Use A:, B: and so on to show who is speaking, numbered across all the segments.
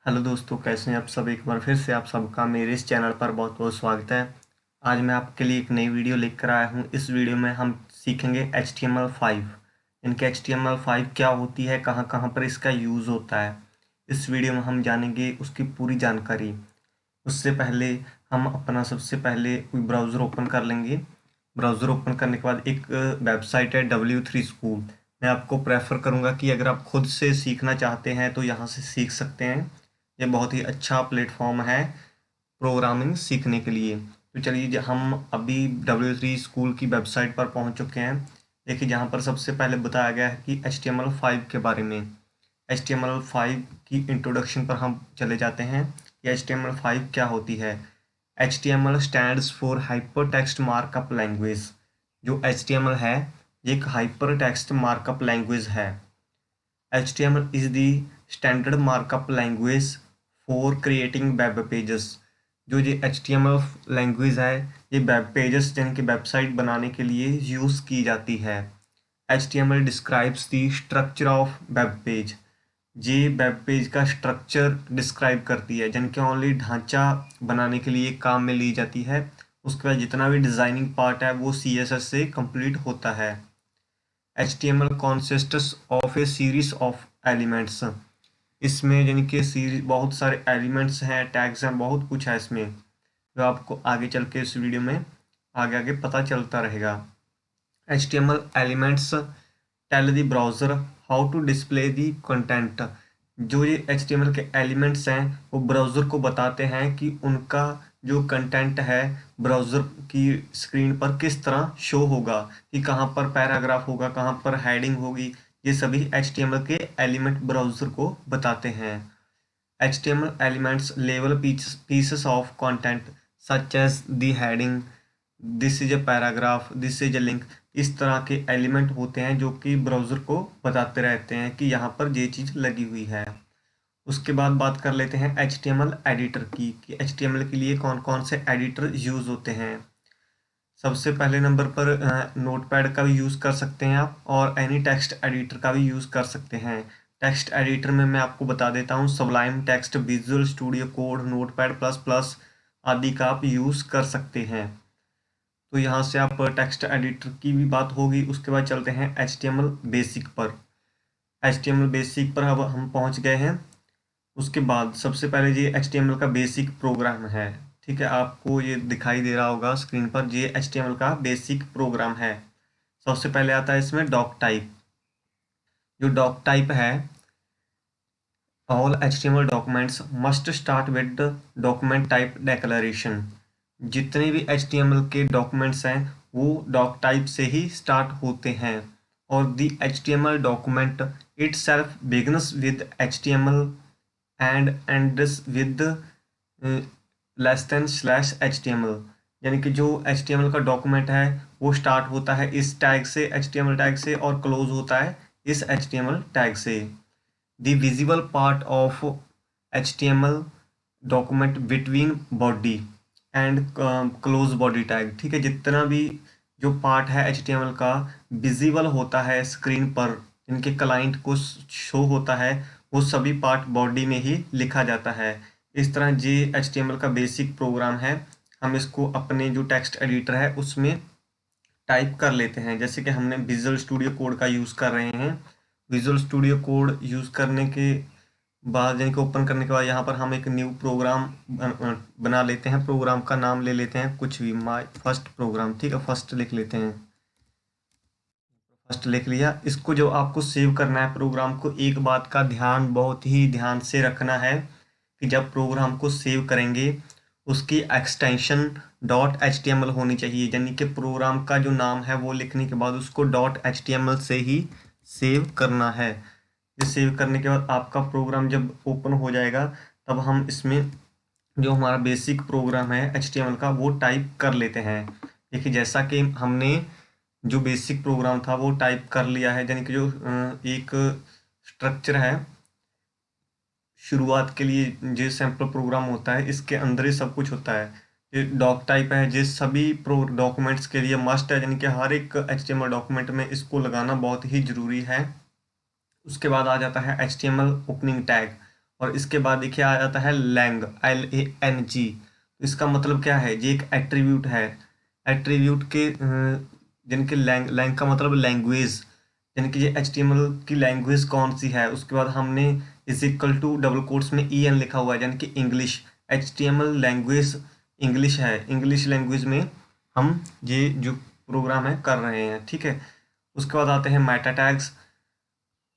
A: Hello दोस्तों, कैसे हैं आप सब। एक बार फिर से आप सबका मेरे इस चैनल पर बहुत बहुत स्वागत है। आज मैं आपके लिए एक नई वीडियो लेकर आया हूं। इस वीडियो में हम सीखेंगे HTML5। इनके HTML5 क्या होती है, कहां कहां पर इसका यूज़ होता है, इस वीडियो में हम जानेंगे उसकी पूरी जानकारी। उससे पहले हम अपना सबसे पहले कोई ब्राउज़र ओपन कर लेंगे। ब्राउज़र ओपन करने के बाद एक वेबसाइट है W3 स्कूल। मैं आपको प्रेफर करूँगा कि अगर आप खुद से सीखना चाहते हैं तो यहाँ से सीख सकते हैं। ये बहुत ही अच्छा प्लेटफॉर्म है प्रोग्रामिंग सीखने के लिए। तो चलिए हम अभी W3 स्कूल की वेबसाइट पर पहुंच चुके हैं। देखिए, जहां पर सबसे पहले बताया गया है कि HTML5 के बारे में। HTML5 की इंट्रोडक्शन पर हम चले जाते हैं कि HTML5 क्या होती है। HTML stands for hyper text markup language. जो HTML है, ये एक हाइपर टेक्स्ट मार्कअप लैंग्वेज है। HTML is the standard markup language for creating web pages। जो ये HTML लैंग्वेज है, ये वेब पेजेस यानी कि वेबसाइट बनाने के लिए यूज़ की जाती है। HTML describes the structure of web page। ये वेब पेज का स्ट्रक्चर डिस्क्राइब करती है, यानी कि ओनली ढांचा बनाने के लिए काम में ली जाती है। उसके बाद जितना भी डिज़ाइनिंग पार्ट है वो CSS से कंप्लीट होता है। HTML consists of a series of elements। इसमें यानी कि सीरीज बहुत सारे एलिमेंट्स हैं, टैग्स हैं, बहुत कुछ है इसमें, जो आपको आगे चल के इस वीडियो में आगे आगे पता चलता रहेगा। HTML elements tell the browser how to display the content। जो ये HTML के एलिमेंट्स हैं वो ब्राउज़र को बताते हैं कि उनका जो कंटेंट है ब्राउज़र की स्क्रीन पर किस तरह शो होगा, कि कहाँ पर पैराग्राफ होगा, कहाँ पर हेडिंग होगी। ये सभी HTML के एलिमेंट ब्राउज़र को बताते हैं। HTML elements label pieces of content such as the heading, this is a paragraph, this is a link। इस तरह के एलिमेंट होते हैं जो कि ब्राउज़र को बताते रहते हैं कि यहाँ पर ये चीज़ लगी हुई है। उसके बाद बात कर लेते हैं HTML एडिटर की, कि HTML के लिए कौन कौन से एडिटर यूज़ होते हैं। सबसे पहले नंबर पर नोटपैड का भी यूज़ कर सकते हैं आप, और एनी टेक्स्ट एडिटर का भी यूज़ कर सकते हैं। टेक्स्ट एडिटर में मैं आपको बता देता हूँ, Sublime text, visual studio code, notepad plus plus आदि का आप यूज़ कर सकते हैं। तो यहाँ से आप टेक्स्ट एडिटर की भी बात होगी। उसके बाद चलते हैं HTML बेसिक पर। HTML बेसिक पर अब हम पहुँच गए हैं। उसके बाद सबसे पहले ये HTML का बेसिक प्रोग्राम है। ठीक है, आपको ये दिखाई दे रहा होगा स्क्रीन पर, ये HTML का बेसिक प्रोग्राम है। सबसे पहले आता है इसमें डॉक टाइप। जो डॉक टाइप है, all HTML documents must start with document type declaration. जितने भी HTML के डॉक्यूमेंट्स हैं वो डॉक टाइप से ही स्टार्ट होते हैं। और the HTML document itself begins with HTML and ends with less than slash HTML। यानी कि जो HTML का डॉक्यूमेंट है वो स्टार्ट होता है इस टैग से, HTML टैग से, और क्लोज होता है इस HTML टैग से। The visible part of HTML document between body and close body tag. ठीक है, जितना भी जो पार्ट है HTML का विजिबल होता है स्क्रीन पर, इनके क्लाइंट को शो होता है, वो सभी पार्ट बॉडी में ही लिखा जाता है। इस तरह ये HTML का बेसिक प्रोग्राम है। हम इसको अपने जो टेक्स्ट एडिटर है उसमें टाइप कर लेते हैं। जैसे कि हमने विजुअल स्टूडियो कोड का यूज़ कर रहे हैं। विजुअल स्टूडियो कोड यूज़ करने के बाद, यानी कि ओपन करने के बाद, यहाँ पर हम एक न्यू प्रोग्राम बना लेते हैं। प्रोग्राम का नाम ले लेते हैं कुछ भी, माय फर्स्ट प्रोग्राम। ठीक है, फर्स्ट लिख लेते हैं। फर्स्ट लिख लिया। इसको जो आपको सेव करना है प्रोग्राम को, एक बात का ध्यान, बहुत ही ध्यान से रखना है कि जब प्रोग्राम को सेव करेंगे उसकी एक्सटेंशन .html होनी चाहिए। यानी कि प्रोग्राम का जो नाम है वो लिखने के बाद उसको .html से ही सेव करना है। ये सेव करने के बाद आपका प्रोग्राम जब ओपन हो जाएगा तब हम इसमें जो हमारा बेसिक प्रोग्राम है HTML का वो टाइप कर लेते हैं। देखिए, जैसा कि हमने जो बेसिक प्रोग्राम था वो टाइप कर लिया है, यानी कि जो एक स्ट्रक्चर है शुरुआत के लिए, जो सैम्पल प्रोग्राम होता है इसके अंदर ही सब कुछ होता है। ये डॉक टाइप है, जो सभी प्रो डॉक्यूमेंट्स के लिए मस्ट है, यानी कि हर एक HTML डॉक्यूमेंट में इसको लगाना बहुत ही ज़रूरी है। उसके बाद आ जाता है HTML ओपनिंग टैग। और इसके बाद देखिए आ जाता है लैंग, LANG। तो इसका मतलब क्या है, ये एक एट्रीब्यूट है। एट्रीब्यूट के जिनके लैंग का मतलब लैंग्वेज, यानी कि ये HTML की लैंग्वेज कौन सी है। उसके बाद हमने is equal to double quotes में EN लिखा हुआ है, यानी कि इंग्लिश। HTML लैंग्वेज इंग्लिश है, इंग्लिश लैंग्वेज में हम ये जो प्रोग्राम है कर रहे हैं, ठीक है। उसके बाद आते हैं मेटा टैग्स,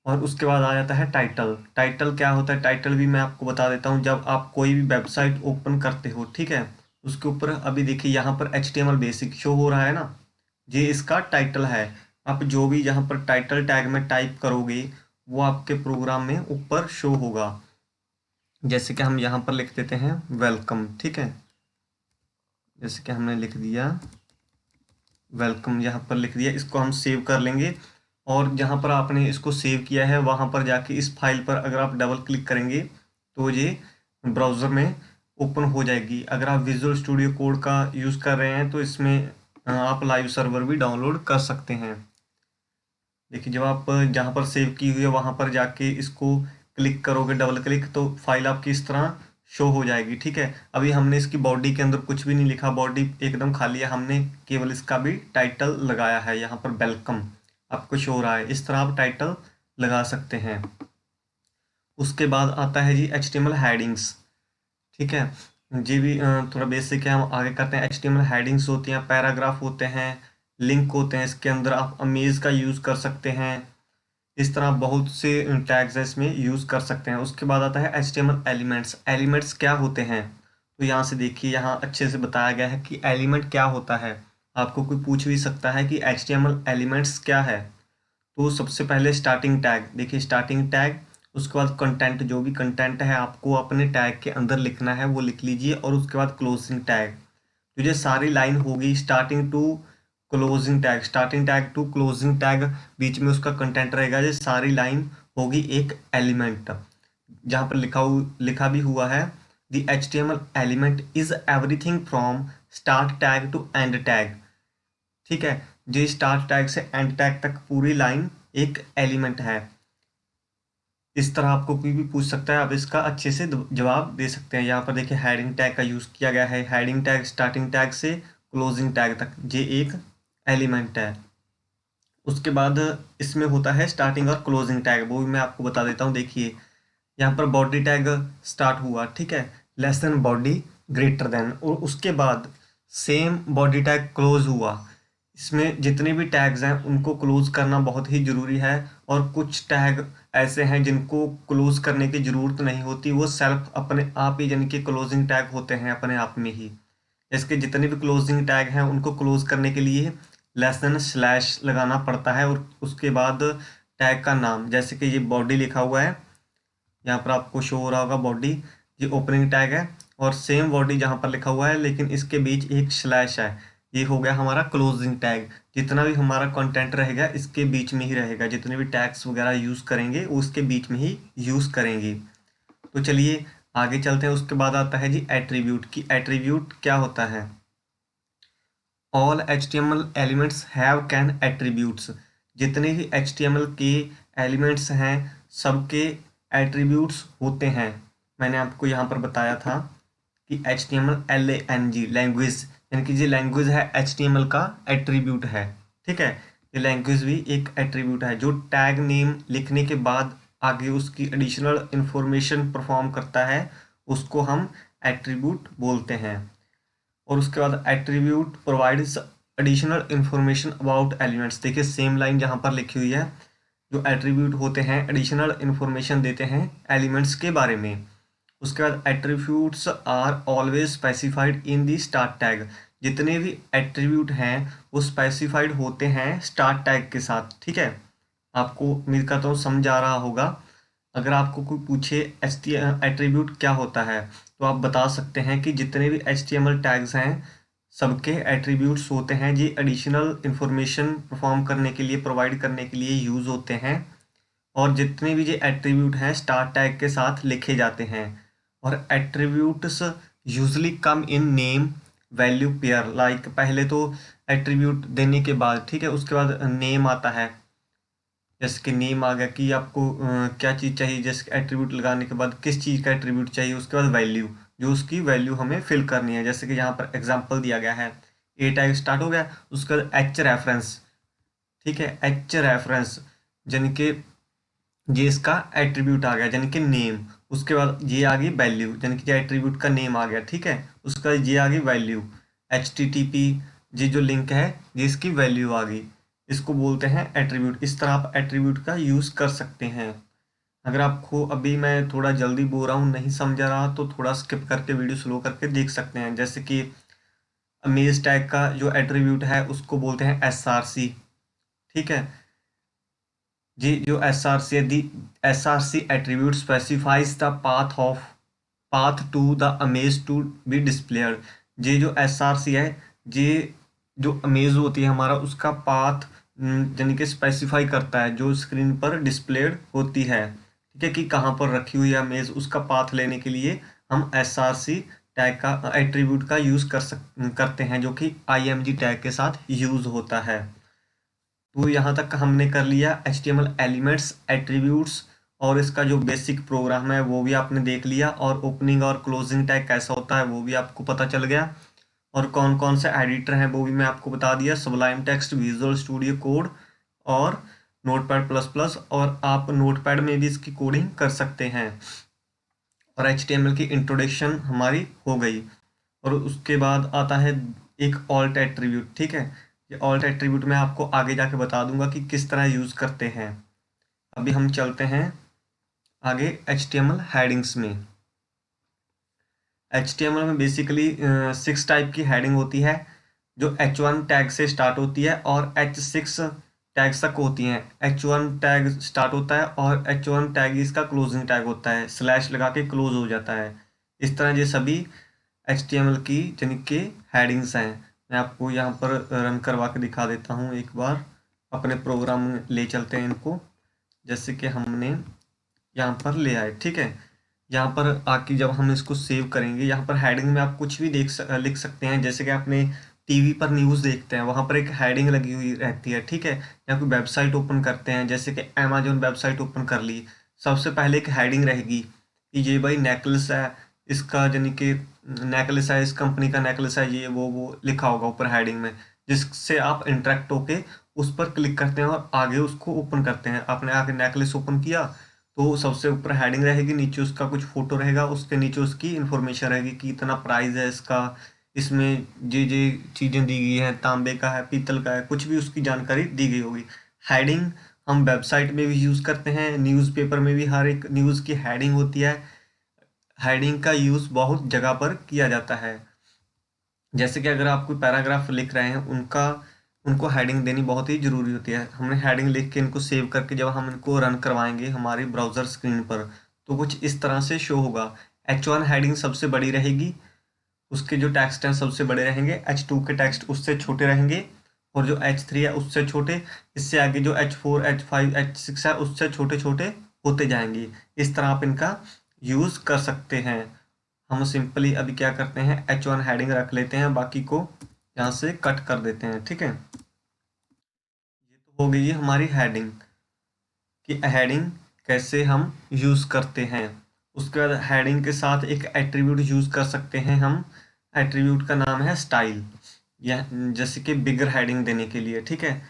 A: और उसके बाद आ जाता है टाइटल। टाइटल क्या होता है, टाइटल भी मैं आपको बता देता हूँ। जब आप कोई भी वेबसाइट ओपन करते हो, ठीक है, उसके ऊपर अभी देखिए यहाँ पर HTML बेसिक शो हो रहा है ना, ये इसका टाइटल है। आप जो भी यहाँ पर टाइटल टैग में टाइप करोगे वो आपके प्रोग्राम में ऊपर शो होगा। जैसे कि हम यहाँ पर लिख देते हैं वेलकम, ठीक है, जैसे कि हमने लिख दिया वेलकम, यहाँ पर लिख दिया। इसको हम सेव कर लेंगे, और जहाँ पर आपने इसको सेव किया है वहाँ पर जाके इस फाइल पर अगर आप डबल क्लिक करेंगे तो ये ब्राउज़र में ओपन हो जाएगी। अगर आप विजुअल स्टूडियो कोड का यूज़ कर रहे हैं तो इसमें आप लाइव सर्वर भी डाउनलोड कर सकते हैं। देखिए जब आप जहाँ पर सेव की हुई है वहाँ पर जाके इसको क्लिक करोगे डबल क्लिक, तो फाइल आपकी इस तरह शो हो जाएगी, ठीक है। अभी हमने इसकी बॉडी के अंदर कुछ भी नहीं लिखा, बॉडी एकदम खाली है, हमने केवल इसका भी टाइटल लगाया है। यहाँ पर वेलकम आपको शो हो रहा है, इस तरह आप टाइटल लगा सकते हैं। उसके बाद आता है जी HTML हेडिंग्स, ठीक है। जी भी थोड़ा बेसिक है, हम आगे करते हैं। HTML हेडिंग्स होती हैं, पैराग्राफ होते हैं, लिंक होते हैं, इसके अंदर आप अमेज का यूज़ कर सकते हैं। इस तरह बहुत से टैग्स इसमें यूज़ कर सकते हैं। उसके बाद आता है HTML एलिमेंट्स। एलिमेंट्स क्या होते हैं, तो यहाँ से देखिए यहाँ अच्छे से बताया गया है कि एलिमेंट क्या होता है। आपको कोई पूछ भी सकता है कि HTML एलिमेंट्स क्या है। तो सबसे पहले स्टार्टिंग टैग, देखिए स्टार्टिंग टैग। उसके बाद कंटेंट, जो भी कंटेंट है आपको अपने टैग के अंदर लिखना है वो लिख लीजिए। और उसके बाद क्लोजिंग टैग, तो ये सारी लाइन होगी starting to closing tag, starting tag to closing tag, बीच में उसका कंटेंट रहेगा। ये सारी लाइन होगी एक एलिमेंट। जहाँ पर लिखा भी हुआ है the HTML element is everything from start tag to end tag, ठीक है। जो स्टार्ट टैग से एंड टैग तक पूरी लाइन एक एलिमेंट है। इस तरह आपको कोई भी पूछ सकता है, आप इसका अच्छे से जवाब दे सकते हैं। यहाँ पर देखिए हेडिंग टैग का यूज़ किया गया है। हेडिंग टैग स्टार्टिंग टैग से क्लोजिंग टैग तक ये एक एलिमेंट है। उसके बाद इसमें होता है स्टार्टिंग और क्लोजिंग टैग, वो भी मैं आपको बता देता हूँ। देखिए यहाँ पर बॉडी टैग स्टार्ट हुआ, ठीक है, less than body greater than, और उसके बाद सेम बॉडी टैग क्लोज हुआ। इसमें जितने भी टैग्स हैं उनको क्लोज करना बहुत ही ज़रूरी है। और कुछ टैग ऐसे हैं जिनको क्लोज करने की ज़रूरत नहीं होती, वो सेल्फ अपने आप ही, यानी कि क्लोजिंग टैग होते हैं अपने आप में ही। इसके जितने भी क्लोजिंग टैग हैं उनको क्लोज करने के लिए लेस देन स्लैश लगाना पड़ता है, और उसके बाद टैग का नाम, जैसे कि ये बॉडी लिखा हुआ है, यहाँ पर आपको शो हो रहा होगा बॉडी, ये ओपनिंग टैग है। और सेम बॉडी जहाँ पर लिखा हुआ है लेकिन इसके बीच एक स्लैश है, ये हो गया हमारा क्लोजिंग टैग। जितना भी हमारा कंटेंट रहेगा इसके बीच में ही रहेगा, जितने भी टैग्स वगैरह यूज़ करेंगे वो उसके बीच में ही यूज़ करेंगे। तो चलिए आगे चलते हैं। उसके बाद आता है जी एट्रीब्यूट की। एट्रीब्यूट क्या होता है, all HTML elements have can attributes. जितने भी HTML के एलिमेंट्स हैं सबके एट्रीब्यूट्स होते हैं। मैंने आपको यहाँ पर बताया था कि HTML LANG लैंग्वेज, यानी कि ये लैंग्वेज है HTML का एट्रीब्यूट है, ठीक है। ये लैंग्वेज भी एक एट्रीब्यूट है जो टैग नेम लिखने के बाद आगे उसकी एडिशनल इंफॉर्मेशन परफॉर्म करता है, उसको हम एट्रीब्यूट बोलते हैं। और उसके बाद attribute provides additional information about elements. देखिए सेम लाइन जहाँ पर लिखी हुई है, जो एट्रीब्यूट होते हैं एडिशनल इंफॉर्मेशन देते हैं एलिमेंट्स के बारे में। उसके बाद attributes are always specified in the start tag. जितने भी एट्रीब्यूट हैं वो स्पेसिफाइड होते हैं स्टार्ट टैग के साथ, ठीक है। आपको उम्मीद करता हूँ समझ आ रहा होगा। अगर आपको कोई पूछे एट्रीब्यूट क्या होता है तो आप बता सकते हैं कि जितने भी HTML टैग्स हैं सबके एट्रीब्यूट्स होते हैं, ये एडिशनल इंफॉर्मेशन परफॉर्म करने के लिए, प्रोवाइड करने के लिए यूज़ होते हैं। और जितने भी ये एट्रीब्यूट हैं स्टार्ट टैग के साथ लिखे जाते हैं। और attributes usually come in name value pair, पहले तो एट्रीब्यूट देने के बाद, ठीक है, उसके बाद नेम आता है। जैसे कि नेम आ गया कि आपको क्या चीज़ चाहिए, जैसे एट्रीब्यूट लगाने के बाद किस चीज़ का एट्रीब्यूट चाहिए, उसके बाद वैल्यू, जो उसकी वैल्यू हमें फिल करनी है। जैसे कि यहाँ पर एग्जांपल दिया गया है, ए टैग स्टार्ट हो गया, उसका एच रेफरेंस, ठीक है, एच रेफरेंस यानी कि ये इसका एट्रीब्यूट आ गया यानी कि नेम, उसके बाद ये आ गई वैल्यू यानी कि एट्रीब्यूट का नेम आ गया, ठीक है, उसका ये आ गई value, H T T P, ये जो लिंक है ये इसकी वैल्यू आ गई, इसको बोलते हैं एट्रीब्यूट। इस तरह आप एट्रीब्यूट का यूज़ कर सकते हैं। अगर आपको अभी मैं थोड़ा जल्दी बोल रहा हूँ, नहीं समझ रहा, तो थोड़ा स्किप करके वीडियो स्लो करके देख सकते हैं। जैसे कि अमेज टैग का जो एट्रीब्यूट है उसको बोलते हैं एस आर सी, ठीक है, जी, जो एस आर सी है, the S R C attribute specifies the path to the image to be displayed. ये जो एस आर सी है, ये जो अमेज होती है हमारा, उसका पाथ यानी कि स्पेसिफाई करता है, जो स्क्रीन पर डिस्प्लेड होती है, ठीक है, कि कहाँ पर रखी हुई है अमेज, उसका पाथ लेने के लिए हम एस आर सी टैग का एट्रीब्यूट का यूज़ करते हैं, जो कि आई एम जी टैग के साथ यूज़ होता है। तो यहाँ तक हमने कर लिया HTML एलिमेंट्स, एट्रीब्यूट्स, और इसका जो बेसिक प्रोग्राम है वो भी आपने देख लिया, और ओपनिंग और क्लोजिंग टैग कैसा होता है वो भी आपको पता चल गया, और कौन कौन से एडिटर हैं वो भी मैं आपको बता दिया, Sublime text, visual studio code और नोटपैड प्लस प्लस, और आप नोटपैड में भी इसकी कोडिंग कर सकते हैं। और HTML की इंट्रोडक्शन हमारी हो गई, और उसके बाद आता है एक ऑल्ट एट्रीब्यूट, ठीक है, ये ऑल्ट एट्रीब्यूट मैं आपको आगे जाके बता दूंगा कि किस तरह यूज़ करते हैं। अभी हम चलते हैं आगे HTML हेडिंग्स में। HTML में बेसिकली 6 टाइप की हेडिंग होती है, जो H1 टैग से स्टार्ट होती है और H6 टैग्स तक होती हैं। H1 टैग स्टार्ट होता है और H1 टैग इसका क्लोजिंग टैग होता है, स्लैश लगा के क्लोज हो जाता है। इस तरह ये सभी HTML की यानी कि हेडिंग्स हैं। मैं आपको यहाँ पर रन करवा के दिखा देता हूँ, एक बार अपने प्रोग्राम में ले चलते हैं इनको। जैसे कि हमने यहाँ पर ले आए, ठीक है, यहाँ पर आके जब हम इसको सेव करेंगे, यहाँ पर हेडिंग में आप कुछ भी लिख सकते हैं। जैसे कि आपने टीवी पर न्यूज़ देखते हैं, वहाँ पर एक हेडिंग लगी हुई रहती है, ठीक है, या कोई वेबसाइट ओपन करते हैं, जैसे कि अमेजोन वेबसाइट ओपन कर ली, सबसे पहले एक हेडिंग रहेगी कि ये भाई नेकलेस है, इसका यानी कि नेकलेस है, इस कंपनी का नेकलेस है, ये वो लिखा होगा ऊपर हेडिंग में, जिससे आप इंटरेक्ट होके उस पर क्लिक करते हैं और आगे उसको ओपन करते हैं। आपने आगे नेकलेस ओपन किया तो सबसे ऊपर हेडिंग रहेगी, नीचे उसका कुछ फोटो रहेगा, उसके नीचे उसकी इंफॉर्मेशन रहेगी कि इतना प्राइस है इसका, इसमें ये चीज़ें दी गई हैं, तांबे का है, पीतल का है, कुछ भी उसकी जानकारी दी गई होगी। हेडिंग हम वेबसाइट में भी यूज़ करते हैं, न्यूज़पेपर में भी हर एक न्यूज़ की हेडिंग होती है। हेडिंग का यूज़ बहुत जगह पर किया जाता है। जैसे कि अगर आप कोई पैराग्राफ लिख रहे हैं, उनको हेडिंग देनी बहुत ही ज़रूरी होती है। हमने हेडिंग लिख के इनको सेव करके जब हम इनको रन करवाएंगे हमारी ब्राउज़र स्क्रीन पर, तो कुछ इस तरह से शो होगा। H1 हेडिंग सबसे बड़ी रहेगी, उसके जो टेक्स्ट हैं सबसे बड़े रहेंगे, H2 के टेक्स्ट उससे छोटे रहेंगे, और जो H3 है उससे छोटे, इससे आगे जो H4, H5, H6 है उससे छोटे छोटे होते जाएंगे। इस तरह आप इनका यूज़ कर सकते हैं। हम सिंपली अभी क्या करते हैं, H1 हेडिंग रख लेते हैं, बाकी को यहाँ से कट कर देते हैं, ठीक है। ये तो हो गई हमारी हेडिंग, कि हेडिंग कैसे हम यूज़ करते हैं। उसके बाद हेडिंग के साथ एक एट्रीब्यूट यूज़ कर सकते हैं हम, एट्रीब्यूट का नाम है स्टाइल, यह जैसे कि बिगर हेडिंग देने के लिए, ठीक है।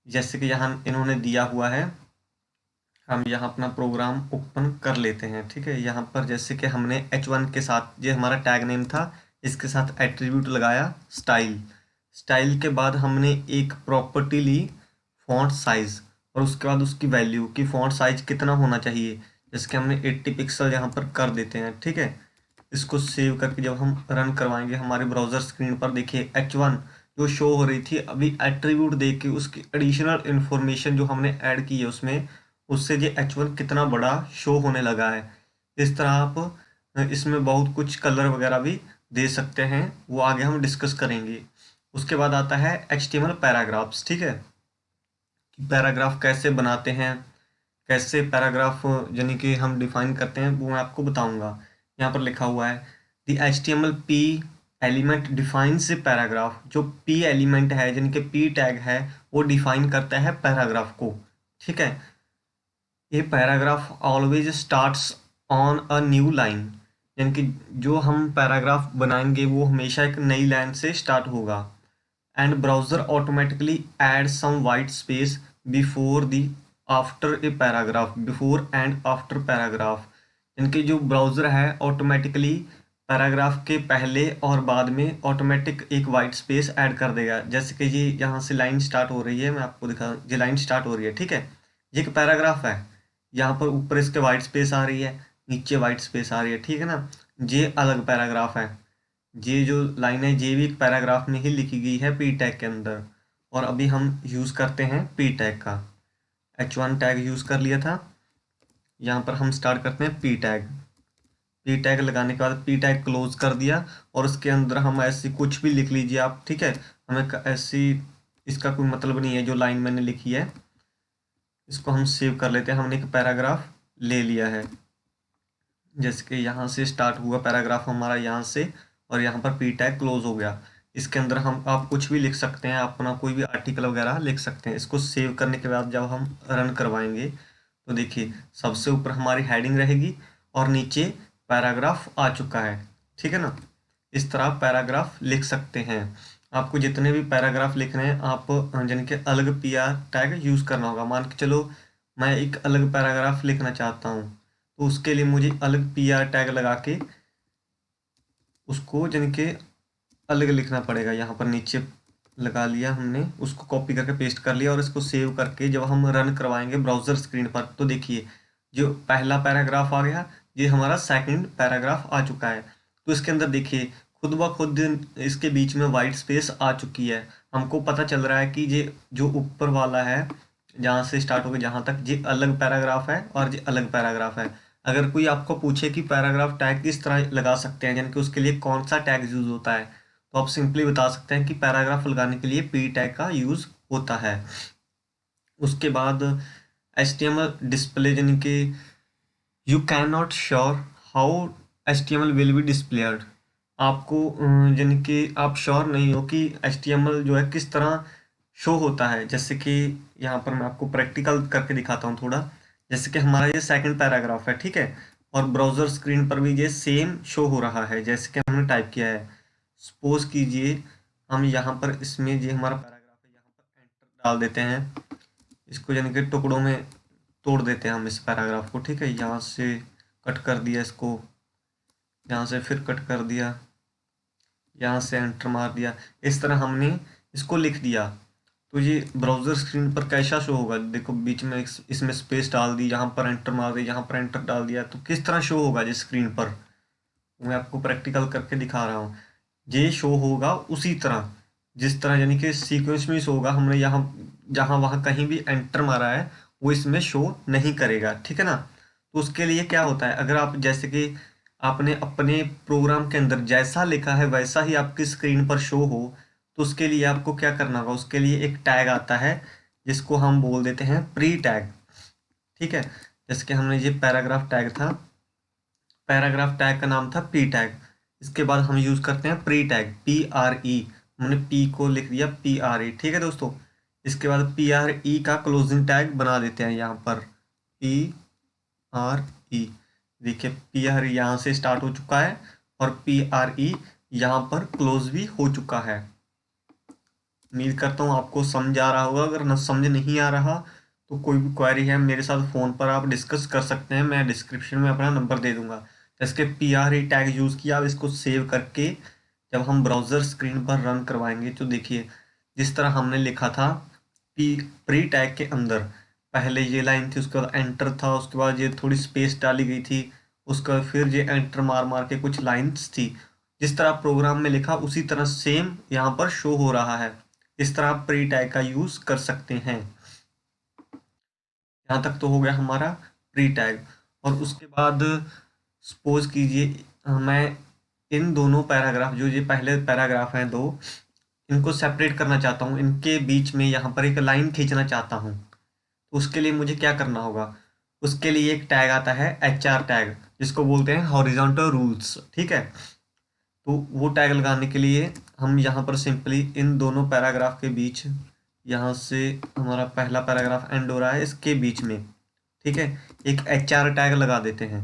A: जैसे कि यहाँ इन्होंने दिया हुआ है, हम यहाँ अपना प्रोग्राम ओपन कर लेते हैं, ठीक है। यहाँ पर जैसे कि हमने H1 के साथ, ये हमारा टैग नेम था, इसके साथ एट्रीब्यूट लगाया स्टाइल। स्टाइल के बाद हमने एक प्रॉपर्टी ली फॉन्ट साइज, और उसके बाद उसकी वैल्यू कि फॉन्ट साइज कितना होना चाहिए, जैसे कि हमने 80 पिक्सल यहाँ पर कर देते हैं, ठीक है। इसको सेव करके जब हम रन करवाएंगे हमारे ब्राउज़र स्क्रीन पर, देखिए H1 जो शो हो रही थी, अभी एट्रीब्यूट देख के उसकी एडिशनल इन्फॉर्मेशन जो हमने ऐड की है उसमें, उससे ये H1 कितना बड़ा शो होने लगा है। इस तरह आप इसमें बहुत कुछ कलर वगैरह भी दे सकते हैं, वो आगे हम डिस्कस करेंगे। उसके बाद आता है HTML पैराग्राफ्स, ठीक है, कि पैराग्राफ कैसे बनाते हैं, कैसे पैराग्राफ यानी कि हम डिफाइन करते हैं, वो मैं आपको बताऊंगा। यहाँ पर लिखा हुआ है the HTML P element defines paragraph. जो P एलिमेंट है यानी कि P टैग है, वो डिफाइन करता है पैराग्राफ को, ठीक है। ये paragraph always starts on a new line, यानी कि जो हम पैराग्राफ बनाएंगे वो हमेशा एक नई लाइन से स्टार्ट होगा। And browser automatically add some white space before the after a paragraph, before and after paragraph, यानी कि जो ब्राउज़र है ऑटोमेटिकली पैराग्राफ के पहले और बाद में ऑटोमेटिक एक वाइट स्पेस ऐड कर देगा। जैसे कि ये यहाँ से लाइन स्टार्ट हो रही है, मैं आपको दिखा, ये लाइन स्टार्ट हो रही है, ठीक है। ये एक पैराग्राफ है, यहाँ पर ऊपर इसके वाइट स्पेस आ रही है, नीचे वाइट स्पेस आ रही है, ठीक है ना। ये अलग पैराग्राफ है, ये जो लाइन है ये भी एक पैराग्राफ में ही लिखी गई है पी टैग के अंदर। और अभी हम यूज़ करते हैं पी टैग का, H1 टैग यूज़ कर लिया था। यहाँ पर हम स्टार्ट करते हैं पी टैग। पी टैग लगाने के बाद पी टैग क्लोज कर दिया, और उसके अंदर हम ऐसी कुछ भी लिख लीजिए आप, ठीक है। हमें ऐसी, इसका कोई मतलब नहीं है, जो लाइन मैंने लिखी है इसको हम सेव कर लेते हैं। हमने एक पैराग्राफ ले लिया है, जैसे कि यहाँ से स्टार्ट हुआ पैराग्राफ हमारा यहाँ से, और यहाँ पर पी टैग क्लोज हो गया। इसके अंदर हम आप कुछ भी लिख सकते हैं, अपना कोई भी आर्टिकल वगैरह लिख सकते हैं। इसको सेव करने के बाद जब हम रन करवाएंगे तो देखिए सबसे ऊपर हमारी हेडिंग रहेगी और नीचे पैराग्राफ आ चुका है, ठीक है ना। इस तरह पैराग्राफ लिख सकते हैं। आपको जितने भी पैराग्राफ लिखने हैं आप यानी कि अलग पी आर टैग यूज़ करना होगा। मान के चलो मैं एक अलग पैराग्राफ लिखना चाहता हूँ, तो उसके लिए मुझे अलग पी आर टैग लगा के उसको यानी कि अलग लिखना पड़ेगा। यहाँ पर नीचे लगा लिया हमने, उसको कॉपी करके पेस्ट कर लिया, और इसको सेव करके जब हम रन करवाएंगे ब्राउज़र स्क्रीन पर तो देखिए जो पहला पैराग्राफ आ गया, ये हमारा सेकंड पैराग्राफ आ चुका है। तो इसके अंदर देखिए खुद ब खुद इसके बीच में वाइट स्पेस आ चुकी है। हमको पता चल रहा है कि ये जो ऊपर वाला है जहाँ से स्टार्ट होकर जहाँ तक, ये अलग पैराग्राफ है और ये अलग पैराग्राफ है। अगर कोई आपको पूछे कि पैराग्राफ टैग किस तरह लगा सकते हैं, यानी कि उसके लिए कौन सा टैग यूज़ होता है, तो आप सिंपली बता सकते हैं कि पैराग्राफ लगाने के लिए पी टैग का यूज़ होता है। उसके बाद HTML डिस्प्ले, यानी कि you can not sure how HTML will be displayed. आपको यानी कि आप श्योर नहीं हो कि HTML जो है किस तरह शो होता है। जैसे कि यहाँ पर मैं आपको प्रैक्टिकल करके दिखाता हूँ थोड़ा। जैसे कि हमारा ये सेकंड पैराग्राफ है, ठीक है, और ब्राउज़र स्क्रीन पर भी ये सेम शो हो रहा है जैसे कि हमने टाइप किया है। सपोज कीजिए हम यहाँ पर इसमें ये हमारा पैराग्राफ है, यहाँ पर एंटर डाल देते हैं, इसको यानी कि टुकड़ों में तोड़ देते हैं हम इस पैराग्राफ को, ठीक है। यहाँ से कट कर दिया इसको, यहाँ से फिर कट कर दिया, यहाँ से एंटर मार दिया, इस तरह हमने इसको लिख दिया। तो ये ब्राउज़र स्क्रीन पर कैसा शो होगा, देखो बीच में इसमें स्पेस डाल दी, यहाँ पर एंटर मार दी, यहाँ पर एंटर डाल दिया, तो किस तरह शो होगा ये स्क्रीन पर, मैं आपको प्रैक्टिकल करके दिखा रहा हूँ। ये शो होगा उसी तरह जिस तरह यानी कि सीक्वेंस में शो होगा। हमने यहाँ जहाँ वहाँ कहीं भी एंटर मारा है वो इसमें शो नहीं करेगा, ठीक है ना। तो उसके लिए क्या होता है, अगर आप जैसे कि आपने अपने प्रोग्राम के अंदर जैसा लिखा है वैसा ही आपकी स्क्रीन पर शो हो, तो उसके लिए आपको क्या करना होगा, उसके लिए एक टैग आता है जिसको हम बोल देते हैं प्री टैग, ठीक है। जैसे कि हमने ये पैराग्राफ टैग था, पैराग्राफ टैग का नाम था पी टैग। इसके बाद हम यूज़ करते हैं प्री टैग, PRE, हमने पी को लिख दिया PRE, ठीक है दोस्तों। इसके बाद PRE का क्लोजिंग टैग बना देते हैं यहाँ पर PRE। देखिए PRE यहाँ से स्टार्ट हो चुका है और PRE यहाँ पर क्लोज भी हो चुका है। उम्मीद करता हूँ आपको समझ आ रहा होगा। अगर न समझ नहीं आ रहा तो कोई भी क्वेरी है मेरे साथ फ़ोन पर आप डिस्कस कर सकते हैं, मैं डिस्क्रिप्शन में अपना नंबर दे दूंगा। इसके PRE टैग यूज़ किया, अब इसको सेव करके जब हम ब्राउज़र स्क्रीन पर रन करवाएंगे तो देखिए जिस तरह हमने लिखा था प्री टैग के अंदर, पहले ये लाइन थी, उसके बाद एंटर था, उसके बाद ये थोड़ी स्पेस डाली गई थी, उसका फिर ये एंटर मार मार के कुछ लाइन्स थी। जिस तरह प्रोग्राम में लिखा उसी तरह सेम यहाँ पर शो हो रहा है। इस तरह आप प्री टैग का यूज़ कर सकते हैं। यहाँ तक तो हो गया हमारा प्री टैग। और उसके बाद सपोज कीजिए मैं इन दोनों पैराग्राफ, जो ये पहले पैराग्राफ हैं दो, इनको सेपरेट करना चाहता हूँ, इनके बीच में यहाँ पर एक लाइन खींचना चाहता हूँ। तो उसके लिए मुझे क्या करना होगा, उसके लिए एक टैग आता है HR टैग, जिसको बोलते हैं हॉरिजॉन्टल रूल्स, ठीक है। तो वो टैग लगाने के लिए हम यहाँ पर सिंपली इन दोनों पैराग्राफ के बीच यहाँ से हमारा पहला पैराग्राफ एंड हो रहा है इसके बीच में, ठीक है। एक HR टैग लगा देते हैं।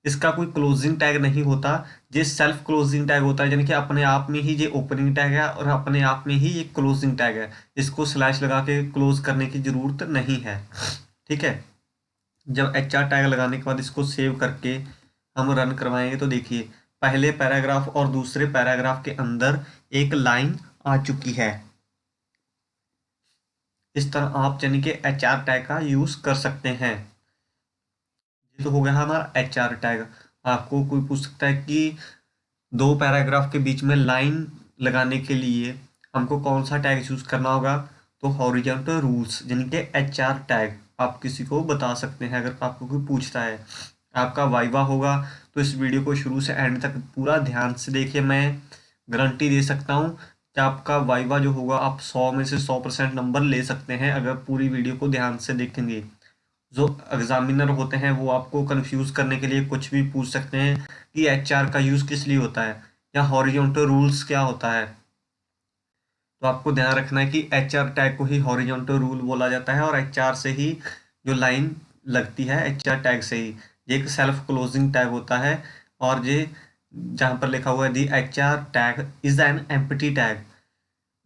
A: इसका कोई क्लोजिंग टैग नहीं होता, ये सेल्फ क्लोजिंग टैग होता है, यानी कि अपने आप में ही ये ओपनिंग टैग है और अपने आप में ही ये क्लोजिंग टैग है। इसको स्लैश लगा के क्लोज करने की जरूरत नहीं है, ठीक है। जब HR टैग लगाने के बाद इसको सेव करके हम रन करवाएंगे तो देखिए पहले पैराग्राफ और दूसरे पैराग्राफ के अंदर एक लाइन आ चुकी है। इस तरह आप यानी कि HR टैग का यूज कर सकते हैं। ये तो हो गया हमारा HR टैग। आपको कोई पूछ सकता है कि दो पैराग्राफ के बीच में लाइन लगाने के लिए हमको कौन सा टैग यूज करना होगा, तो हॉरिजॉन्टल रूल्स यानी कि HR टैग आप किसी को बता सकते हैं अगर आपको कोई पूछता है। आपका वाइवा होगा तो इस वीडियो को शुरू से एंड तक पूरा ध्यान से देखिए। मैं गारंटी दे सकता हूँ कि आपका वाइवा जो होगा आप 100 में से 100% नंबर ले सकते हैं अगर पूरी वीडियो को ध्यान से देखेंगे। जो एग्जामिनर होते हैं वो आपको कंफ्यूज करने के लिए कुछ भी पूछ सकते हैं कि HR का यूज़ किस लिए होता है या हॉरिजॉन्टल रूल्स क्या होता है। तो आपको ध्यान रखना है कि HR टैग को ही हॉरिजॉन्टल रूल बोला जाता है और HR से ही जो लाइन लगती है HR टैग से ही। ये एक सेल्फ क्लोजिंग टैग होता है और ये जहाँ पर लिखा हुआ है the HR tag is an empty tag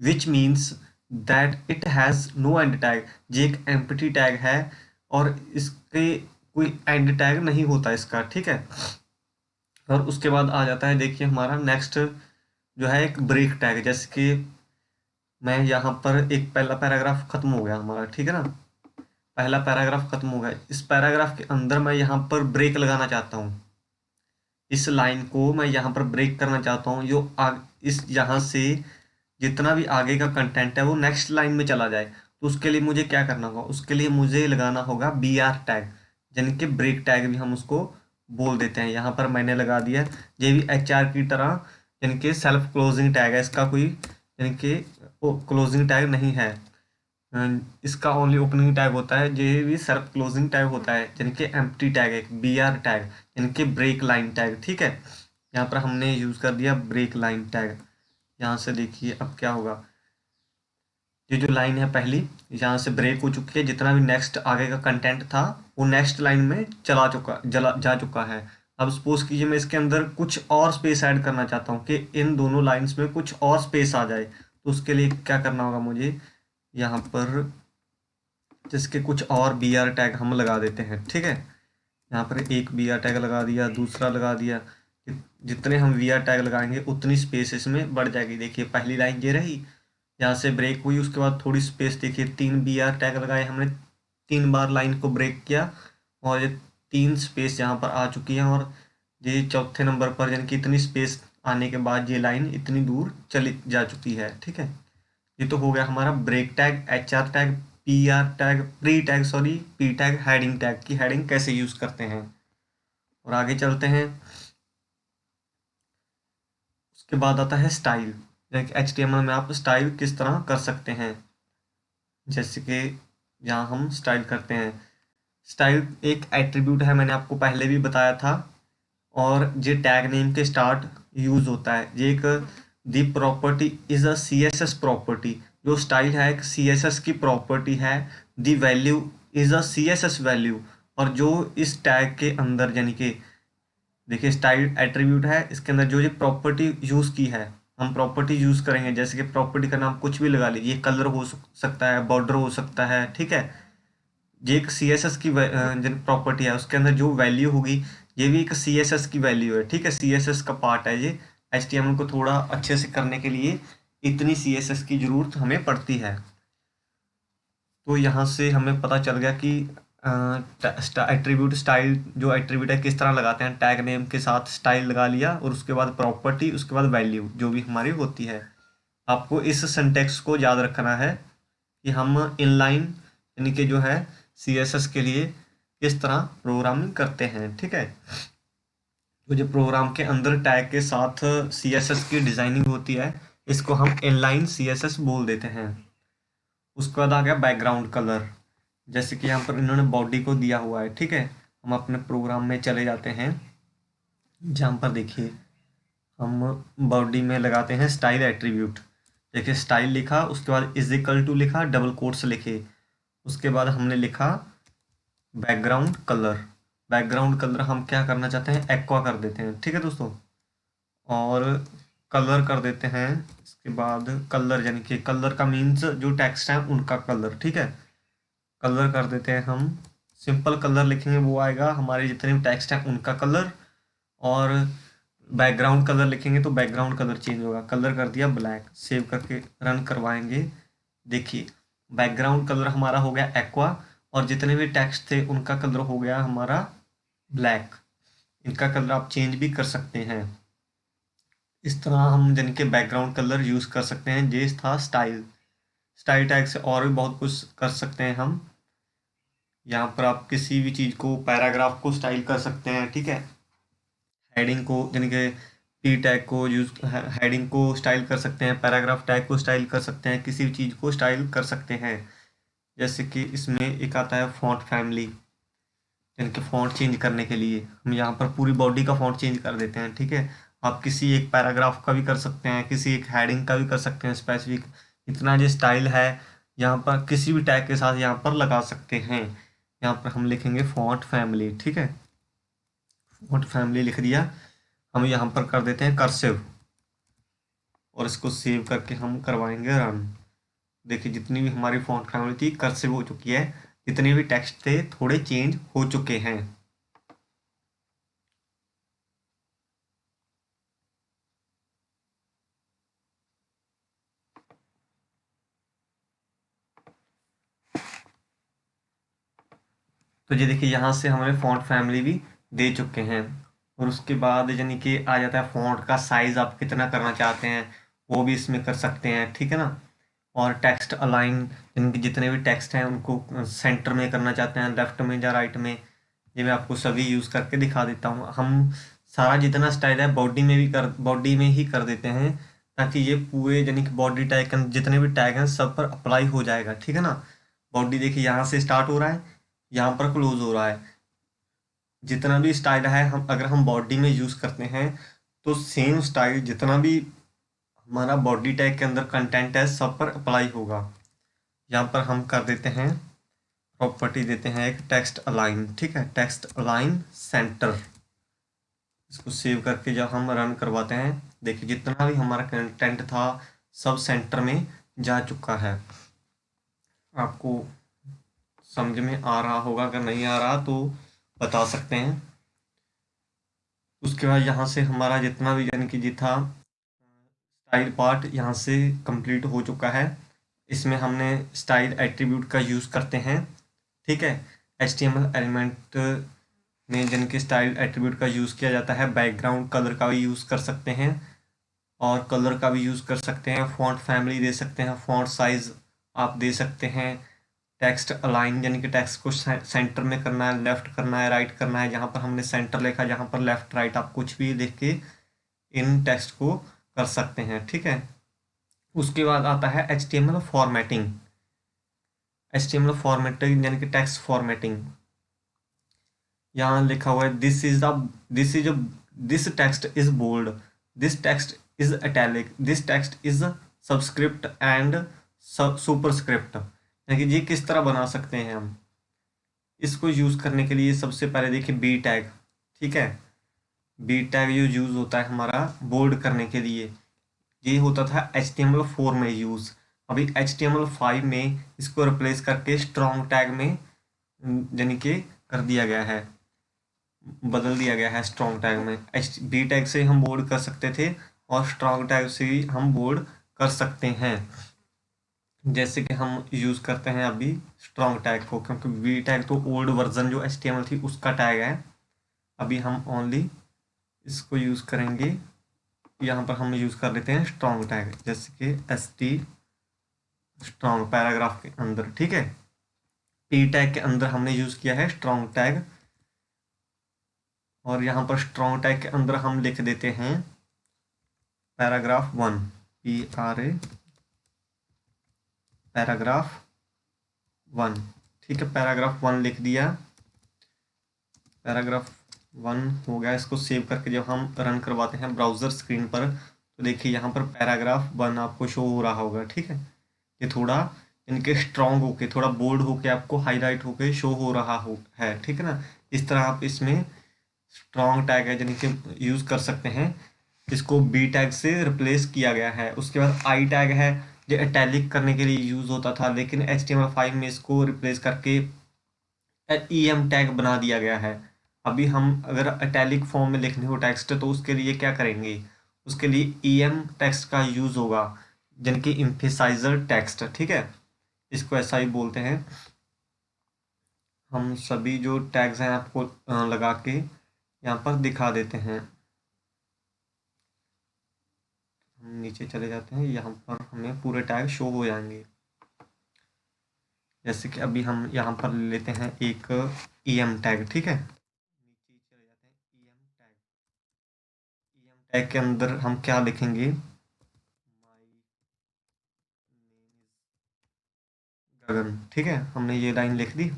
A: which means that it has no end tag. ये एक एम्प्टी टैग है और इसके कोई एंड टैग नहीं होता इसका, ठीक है। और उसके बाद आ जाता है देखिए हमारा नेक्स्ट जो है एक ब्रेक टैग। जैसे कि मैं यहाँ पर एक पहला पैराग्राफ खत्म हो गया हमारा, ठीक है ना। पहला पैराग्राफ खत्म हो गया, इस पैराग्राफ के अंदर मैं यहाँ पर ब्रेक लगाना चाहता हूँ। इस लाइन को मैं यहाँ पर ब्रेक करना चाहता हूँ जो इस यहाँ से जितना भी आगे का कंटेंट है वो नेक्स्ट लाइन में चला जाए। तो उसके लिए मुझे क्या करना होगा, उसके लिए मुझे लगाना होगा BR टैग यानी कि ब्रेक टैग भी हम उसको बोल देते हैं। यहाँ पर मैंने लगा दिया, ये भी HR की तरह यानी कि सेल्फ क्लोजिंग टैग है। इसका कोई यानी कि क्लोजिंग टैग नहीं है, इसका ओनली ओपनिंग टैग होता है। ये भी सेल्फ क्लोजिंग टैग होता है यानी कि एम्प्टी टैग है, BR टैग यानी कि ब्रेक लाइन टैग, ठीक है। यहाँ पर हमने यूज़ कर दिया ब्रेक लाइन टैग। यहाँ से देखिए अब क्या होगा, ये जो लाइन है पहली यहाँ से ब्रेक हो चुकी है, जितना भी नेक्स्ट आगे का कंटेंट था वो नेक्स्ट लाइन में जा चुका है। अब सपोज कीजिए मैं इसके अंदर कुछ और स्पेस ऐड करना चाहता हूँ कि इन दोनों लाइंस में कुछ और स्पेस आ जाए। तो उसके लिए क्या करना होगा मुझे, यहाँ पर जिसके कुछ और BR टैग हम लगा देते हैं, ठीक है। यहाँ पर एक BR टैग लगा दिया, दूसरा लगा दिया। जितने हम BR टैग लगाएंगे उतनी स्पेस इसमें बढ़ जाएगी। देखिए पहली लाइन ये रही, यहाँ से ब्रेक हुई, उसके बाद थोड़ी स्पेस देखिए 3 BR टैग लगाए हमने, 3 बार लाइन को ब्रेक किया और ये 3 स्पेस यहाँ पर आ चुकी है। और ये चौथे नंबर पर यानी कि इतनी स्पेस आने के बाद ये लाइन इतनी दूर चली जा चुकी है, ठीक है। ये तो हो गया हमारा break tag, HR tag, PR tag, pre tag sorry P tag, heading tag की हेडिंग कैसे यूज़ करते हैं। और आगे चलते हैं, उसके बाद आता है स्टाइल। HTML में आप स्टाइल किस तरह कर सकते हैं, जैसे कि यहाँ हम स्टाइल करते हैं। स्टाइल एक एट्रीब्यूट है, मैंने आपको पहले भी बताया था, और ये टैग नेम के स्टार्ट यूज होता है। ये एक the property is a CSS property. जो स्टाइल है एक CSS की प्रॉपर्टी है। The value is a CSS value. और जो इस टैग के अंदर यानी कि देखिए स्टाइल एट्रीब्यूट है, इसके अंदर जो ये प्रॉपर्टी यूज की है, हम प्रॉपर्टी यूज करेंगे। जैसे कि प्रॉपर्टी का नाम कुछ भी लगा लीजिए, कलर हो सकता है, बॉर्डर हो सकता है, ठीक है। ये एक CSS की प्रॉपर्टी है, उसके अंदर जो वैल्यू होगी ये भी एक CSS की वैल्यू है, ठीक है। CSS का पार्ट है ये। HTML को थोड़ा अच्छे से करने के लिए इतनी CSS की जरूरत हमें पड़ती है। तो यहाँ से हमें पता चल गया कि एट्रीब्यूट स्टाइल जो एट्रीब्यूट है किस तरह लगाते हैं। टैग नेम के साथ स्टाइल लगा लिया और उसके बाद प्रॉपर्टी, उसके बाद वैल्यू जो भी हमारी होती है। आपको इस सिंटेक्स को याद रखना है कि हम इनलाइन यानी कि जो है CSS के लिए किस तरह प्रोग्रामिंग करते हैं, ठीक है। तो जो प्रोग्राम के अंदर टैग के साथ CSS की डिजाइनिंग होती है इसको हम इनलाइन CSS बोल देते हैं। उसके बाद आ गया बैकग्राउंड कलर। जैसे कि यहाँ पर इन्होंने बॉडी को दिया हुआ है, ठीक है। हम अपने प्रोग्राम में चले जाते हैं, जहाँ पर देखिए हम बॉडी में लगाते हैं स्टाइल एट्रीब्यूट। देखिए स्टाइल लिखा, उसके बाद इज इक्वल टू लिखा, डबल कोट्स लिखे, उसके बाद हमने लिखा बैकग्राउंड कलर। बैकग्राउंड कलर हम क्या करना चाहते हैं, एक्वा कर देते हैं, ठीक है दोस्तों। और कलर कर देते हैं, इसके बाद कलर यानी कि कलर का मीन्स जो टेक्स्ट है उनका कलर, ठीक है। कलर कर देते हैं हम, सिंपल कलर लिखेंगे वो आएगा हमारे जितने भी टेक्स्ट हैं उनका कलर। और बैकग्राउंड कलर लिखेंगे तो बैकग्राउंड कलर चेंज होगा। कलर कर दिया ब्लैक, सेव करके रन करवाएंगे। देखिए बैकग्राउंड कलर हमारा हो गया एक्वा, और जितने भी टेक्स्ट थे उनका कलर हो गया हमारा ब्लैक। इनका कलर आप चेंज भी कर सकते हैं। इस तरह हम जिनके बैकग्राउंड कलर यूज़ कर सकते हैं। ये था स्टाइल। स्टाइल टैग से और भी बहुत कुछ कर सकते हैं हम। यहाँ पर आप किसी भी चीज़ को, पैराग्राफ को स्टाइल कर सकते हैं, ठीक है। हेडिंग को यानी कि पी टैग को यूज, हेडिंग को स्टाइल कर सकते हैं, पैराग्राफ टैग को स्टाइल कर सकते हैं, किसी भी चीज़ को स्टाइल कर सकते हैं। जैसे कि इसमें एक आता है फॉन्ट फैमिली, यानी कि फ़ॉन्ट चेंज करने के लिए हम यहाँ पर पूरी बॉडी का फ़ॉन्ट चेंज कर देते हैं, ठीक है। आप किसी एक पैराग्राफ का भी कर सकते हैं, किसी एक हेडिंग का भी कर सकते हैं स्पेसिफिक। इतना जो स्टाइल है यहाँ पर किसी भी टैग के साथ यहाँ पर लगा सकते हैं। यहाँ पर हम लिखेंगे फॉन्ट फैमिली, ठीक है। फॉन्ट फैमिली लिख दिया। हम यहाँ पर कर देते हैं कर्सिव, और इसको सेव करके हम करवाएंगे रन। देखिए जितनी भी हमारी फॉन्ट फैमिली थी कर्सिव हो चुकी है, जितने भी टेक्स्ट थे थोड़े चेंज हो चुके हैं। तो ये देखिए यहाँ से हमारे फॉन्ट फैमिली भी दे चुके हैं। और उसके बाद यानी कि आ जाता है फॉन्ट का साइज, आप कितना करना चाहते हैं वो भी इसमें कर सकते हैं, ठीक है ना। और टेक्स्ट अलाइन, इनके जितने भी टेक्स्ट हैं उनको सेंटर में करना चाहते हैं, लेफ्ट में या राइट में, ये मैं आपको सभी यूज़ करके दिखा देता हूँ। हम सारा जितना स्टाइल है बॉडी में ही कर देते हैं, ताकि ये पूरे यानी कि बॉडी टैग जितने भी टैग हैं सब पर अप्लाई हो जाएगा, ठीक है ना। बॉडी देखिए यहाँ से स्टार्ट हो रहा है, यहाँ पर क्लोज हो रहा है। जितना भी स्टाइल है हम अगर हम बॉडी में यूज़ करते हैं तो सेम स्टाइल जितना भी हमारा बॉडी टैग के अंदर कंटेंट है सब पर अप्लाई होगा। यहाँ पर हम कर देते हैं, प्रॉपर्टी देते हैं एक टेक्स्ट अलाइन, ठीक है, टेक्स्ट अलाइन सेंटर। इसको सेव करके जब हम रन करवाते हैं, देखिए जितना भी हमारा कंटेंट था सब सेंटर में जा चुका है। आपको समझ में आ रहा होगा, अगर नहीं आ रहा तो बता सकते हैं। उसके बाद यहाँ से हमारा जितना भी यानी कि जी था स्टाइल पार्ट यहाँ से कंप्लीट हो चुका है। इसमें हमने स्टाइल एट्रीब्यूट का यूज़ करते हैं, ठीक है। HTML एलिमेंट में जिनके स्टाइल एट्रीब्यूट का यूज़ किया जाता है, बैकग्राउंड कलर का भी यूज़ कर सकते हैं, और कलर का भी यूज़ कर सकते हैं, फॉन्ट फैमिली दे सकते हैं, फॉन्ट साइज आप दे सकते हैं, टेक्स्ट अलाइन यानी कि टेक्स्ट को सेंटर में करना है, लेफ्ट करना है, राइट करना है। जहाँ पर हमने सेंटर लिखा, जहाँ पर लेफ्ट राइट, आप कुछ भी लिख के इन टेक्स्ट को कर सकते हैं, ठीक है। उसके बाद आता है HTML फॉर्मेटिंग। HTML फॉर्मेटिंग यानी कि टेक्स्ट फॉर्मेटिंग। यहाँ लिखा हुआ है this text is bold, this text is italic, this text is subscript and superscript. यानी कि ये किस तरह बना सकते हैं हम। इसको यूज़ करने के लिए सबसे पहले देखिए बी टैग, ठीक है। बी टैग जो यूज़ होता है हमारा बोल्ड करने के लिए, ये होता था HTML4 में यूज़। अभी HTML5 में इसको रिप्लेस करके स्ट्रॉन्ग टैग में यानी कि कर दिया गया है, बदल दिया गया है स्ट्रॉन्ग टैग में। बी टैग से हम बोल्ड कर सकते थे और स्ट्रॉन्ग टैग से भी हम बोल्ड कर सकते हैं। जैसे कि हम यूज़ करते हैं अभी स्ट्रॉन्ग टैग को, क्योंकि बी टैग तो ओल्ड वर्जन जो HTML थी उसका टैग है। अभी हम ओनली इसको यूज़ करेंगे। यहाँ पर हम यूज़ कर लेते हैं स्ट्रॉन्ग टैग, जैसे कि ST स्ट्रॉन्ग पैराग्राफ के अंदर, ठीक है। पी टैग के अंदर हमने यूज़ किया है स्ट्रॉन्ग टैग, और यहाँ पर स्ट्रॉन्ग टैग के अंदर हम लिख देते हैं पैराग्राफ 1, PRA पैराग्राफ 1, ठीक है। पैराग्राफ 1 लिख दिया, पैराग्राफ 1 हो गया। इसको सेव करके जब हम रन करवाते हैं ब्राउज़र स्क्रीन पर, तो देखिए यहाँ पर पैराग्राफ 1 आपको शो हो रहा होगा, ठीक है। ये थोड़ा इनके स्ट्रॉन्ग होके, थोड़ा बोल्ड होके आपको हाईलाइट होके शो हो रहा हो है, ठीक है ना। इस तरह आप इसमें स्ट्रॉन्ग टैग है यानी कि यूज़ कर सकते हैं। इसको बी टैग से रिप्लेस किया गया है। उसके बाद आई टैग है, जो इटैलिक करने के लिए यूज़ होता था, लेकिन HTML5 में इसको रिप्लेस करके EM टैग बना दिया गया है। अभी हम अगर इटैलिक फॉर्म में लिखने हो टेक्स्ट तो उसके लिए क्या करेंगे, उसके लिए EM टेक्स्ट का यूज़ होगा, जिनकी एम्फेसाइजर टेक्स्ट, ठीक है, इसको ऐसा ही बोलते हैं। हम सभी जो टैग्स हैं आपको लगा के यहाँ पर दिखा देते हैं। हम नीचे चले जाते हैं, यहाँ पर हमें पूरे टैग शो हो जाएंगे। जैसे कि अभी हम यहाँ पर ले लेते हैं एक EM टैग, ठीक है। नीचे चले जाते हैं EM टैग। EM टैग के अंदर हम क्या लिखेंगे, माई नेम इज गगन, ठीक है। हमने ये लाइन लिख दी